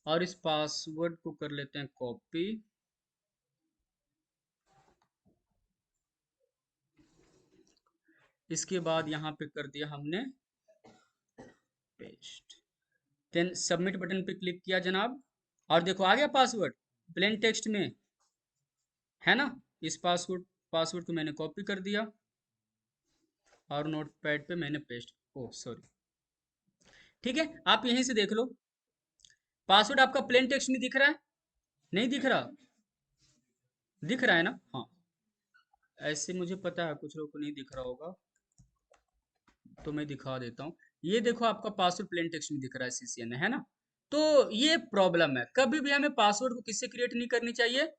और इस पासवर्ड को कर लेते हैं कॉपी। इसके बाद यहाँ पे कर दिया हमने पेस्ट, देन सबमिट बटन पे क्लिक किया जनाब, और देखो आ गया पासवर्ड प्लेन टेक्स्ट में, है ना। इस पासवर्ड पासवर्ड को मैंने कॉपी कर दिया और नोटपैड पे मैंने पेस्ट, ओ सॉरी, ठीक है। आप यहीं से देख लो पासवर्ड आपका प्लेन टेक्स्ट में दिख रहा है, नहीं दिख रहा, दिख रहा है ना, हाँ। ऐसे मुझे पता है कुछ लोगों को नहीं दिख रहा होगा, तो मैं दिखा देता हूँ। ये देखो आपका पासवर्ड प्लेन टेक्स्ट में दिख रहा है CCN, है ना। तो ये प्रॉब्लम है, कभी भी हमें पासवर्ड को किससे क्रिएट नहीं करनी चाहिए,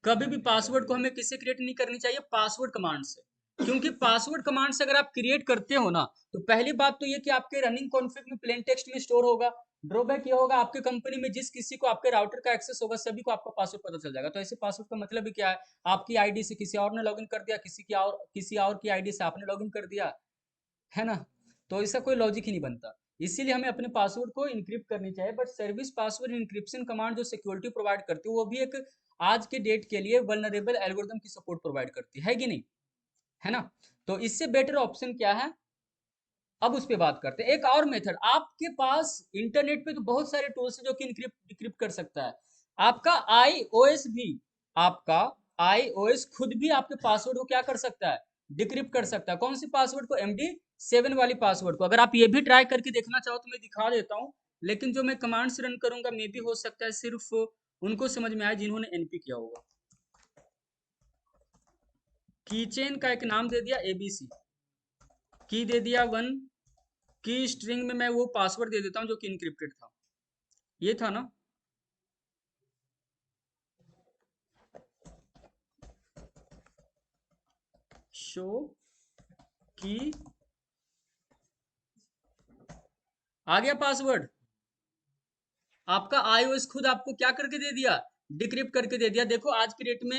कभी भी पासवर्ड को हमें किससे क्रिएट नहीं करनी चाहिए, पासवर्ड कमांड से। क्योंकि पासवर्ड कमांड से अगर आप क्रिएट करते हो ना, तो पहली बात तो ये कि आपके रनिंग कॉन्फ़िग में प्लेन टेक्स्ट में स्टोर होगा। ड्रॉबैक ये होगा आपके कंपनी में जिस किसी को आपके राउटर का एक्सेस होगा सभी को आपका पासवर्ड पता चल जाएगा। तो ऐसे पासवर्ड का मतलब ही क्या है, आपकी आईडी से किसी और ने लॉगिन कर दिया, किसी और की आईडी से आपने लॉगिन कर दिया, है ना। तो इसका कोई लॉजिक ही नहीं बनता। इसीलिए हमें अपने पासवर्ड को इनक्रिप्ट करनी चाहिए। But service password encryption command जो सिक्योरिटी प्रोवाइड करती है वो भी एक आज के डेट के लिए वल्नरेबल एल्गोरिदम की सपोर्ट प्रोवाइड करती है कि नहीं, है ना। तो इससे बेटर ऑप्शन क्या है, अब उस पर बात करते हैं। एक और मेथड, आपके पास इंटरनेट पे तो बहुत सारे टूल्स हैं जो कि इनक्रिप्ट डिक्रिप्ट कर सकता है। आपका iOS भी, आपका iOS खुद भी आपके पासवर्ड को क्या कर सकता है, डिक्रिप्ट कर सकता है। कौन सी पासवर्ड को, MD7 वाली पासवर्ड को। अगर आप ये भी ट्राई करके देखना चाहो तो मैं दिखा देता हूँ, लेकिन जो मैं कमांड्स रन करूंगा मे भी हो सकता है सिर्फ उनको समझ में आए जिन्होंने NP किया होगा। कीचेन का एक नाम दे दिया ABC, की दे दिया 1, की स्ट्रिंग में मैं वो पासवर्ड दे देता हूँ जो कि इनक्रिप्टेड था, ये था ना। शो की, आ गया पासवर्ड, आपका iOS खुद आपको क्या करके दे दिया, डिक्रिप्ट करके दे दिया। देखो आज की डेट में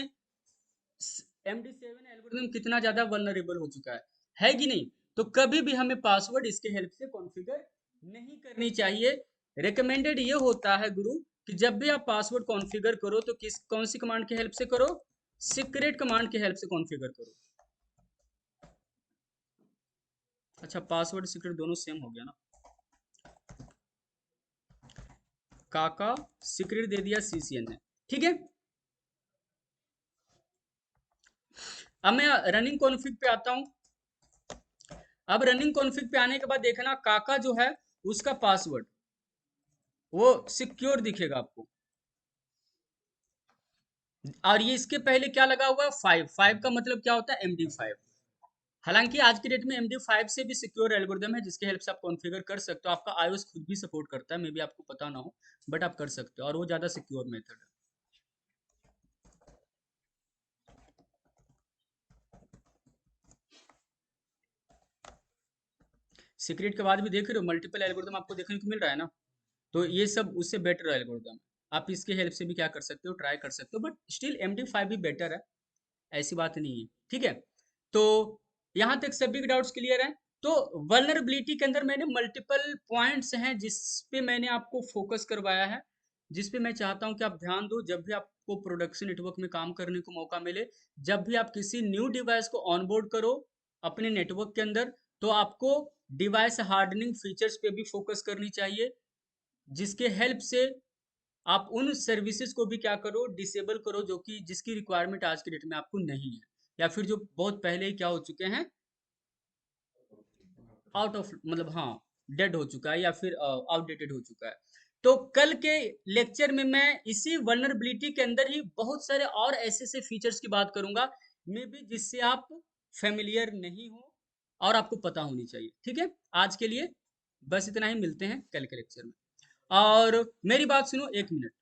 MD7 एल्गोरिथम कितना ज्यादा वल्नरेबल हो चुका है कि नहीं। तो कभी भी हमें पासवर्ड इसके हेल्प से कॉन्फ़िगर नहीं करनी चाहिए। रिकमेंडेड ये होता है गुरु कि जब भी आप पासवर्ड कॉन्फ़िगर करो तो कौन सी कमांड की हेल्प से करो, सीक्रेट कमांड की हेल्प से कॉन्फ़िगर करो। अच्छा पासवर्ड सीक्रेट दोनों सेम हो गया ना, काका सीक्रेट दे दिया CCN ने, ठीक है। अब मैं रनिंग कॉन्फ़िग पे आता हूँ। अब रनिंग कॉन्फ़िग पे आने के बाद देखना काका जो है उसका पासवर्ड वो सिक्योर दिखेगा आपको, और ये इसके पहले क्या लगा हुआ है, 5 का मतलब क्या होता है, MD5। हालांकि आज की डेट में MD5 से भी सिक्योर एल्गोरिदम है जिसके हेल्प से आप कॉन्फ़िगर कर सकते हो। आपका iOS खुद भी सपोर्ट करता है, मे बी आपको पता ना हो, बट आप कर सकते हो और वो ज़्यादा सिक्योर मेथड है। सीक्रेट के बाद भी देख रहे हो मल्टीपल एल्गोरिदम आपको देखने को मिल रहा है ना, तो ये सब उससे बेटर एल्गोरिदम। आप इसके हेल्प से भी क्या कर सकते हो, ट्राई कर सकते हो, बट स्टिल MD5 भी बेटर है, ऐसी बात नहीं है, ठीक है। तो यहाँ तक सभी के डाउट्स क्लियर हैं। तो वल्नरेबिलिटी के अंदर मैंने मल्टीपल पॉइंट्स हैं जिस पे मैंने आपको फोकस करवाया है, जिस पे मैं चाहता हूँ कि आप ध्यान दो जब भी आपको प्रोडक्शन नेटवर्क में काम करने को मौका मिले। जब भी आप किसी न्यू डिवाइस को ऑनबोर्ड करो अपने नेटवर्क के अंदर, तो आपको डिवाइस हार्डनिंग फीचर्स पे भी फोकस करनी चाहिए, जिसके हेल्प से आप उन सर्विसेज को भी क्या करो, डिसेबल करो जो कि जिसकी रिक्वायरमेंट आज के डेट में आपको नहीं है। या फिर जो बहुत पहले ही क्या हो चुके हैं, आउट ऑफ मतलब हाँ डेड हो चुका है या फिर आउटडेटेड हो चुका है। तो कल के लेक्चर में मैं इसी वल्नरेबिलिटी के अंदर ही बहुत सारे और ऐसे ऐसे फीचर्स की बात करूंगा, मे बी जिससे आप फेमिलियर नहीं हो और आपको पता होनी चाहिए। ठीक है, आज के लिए बस इतना ही, मिलते हैं कल के लेक्चर में। और मेरी बात सुनो एक मिनट,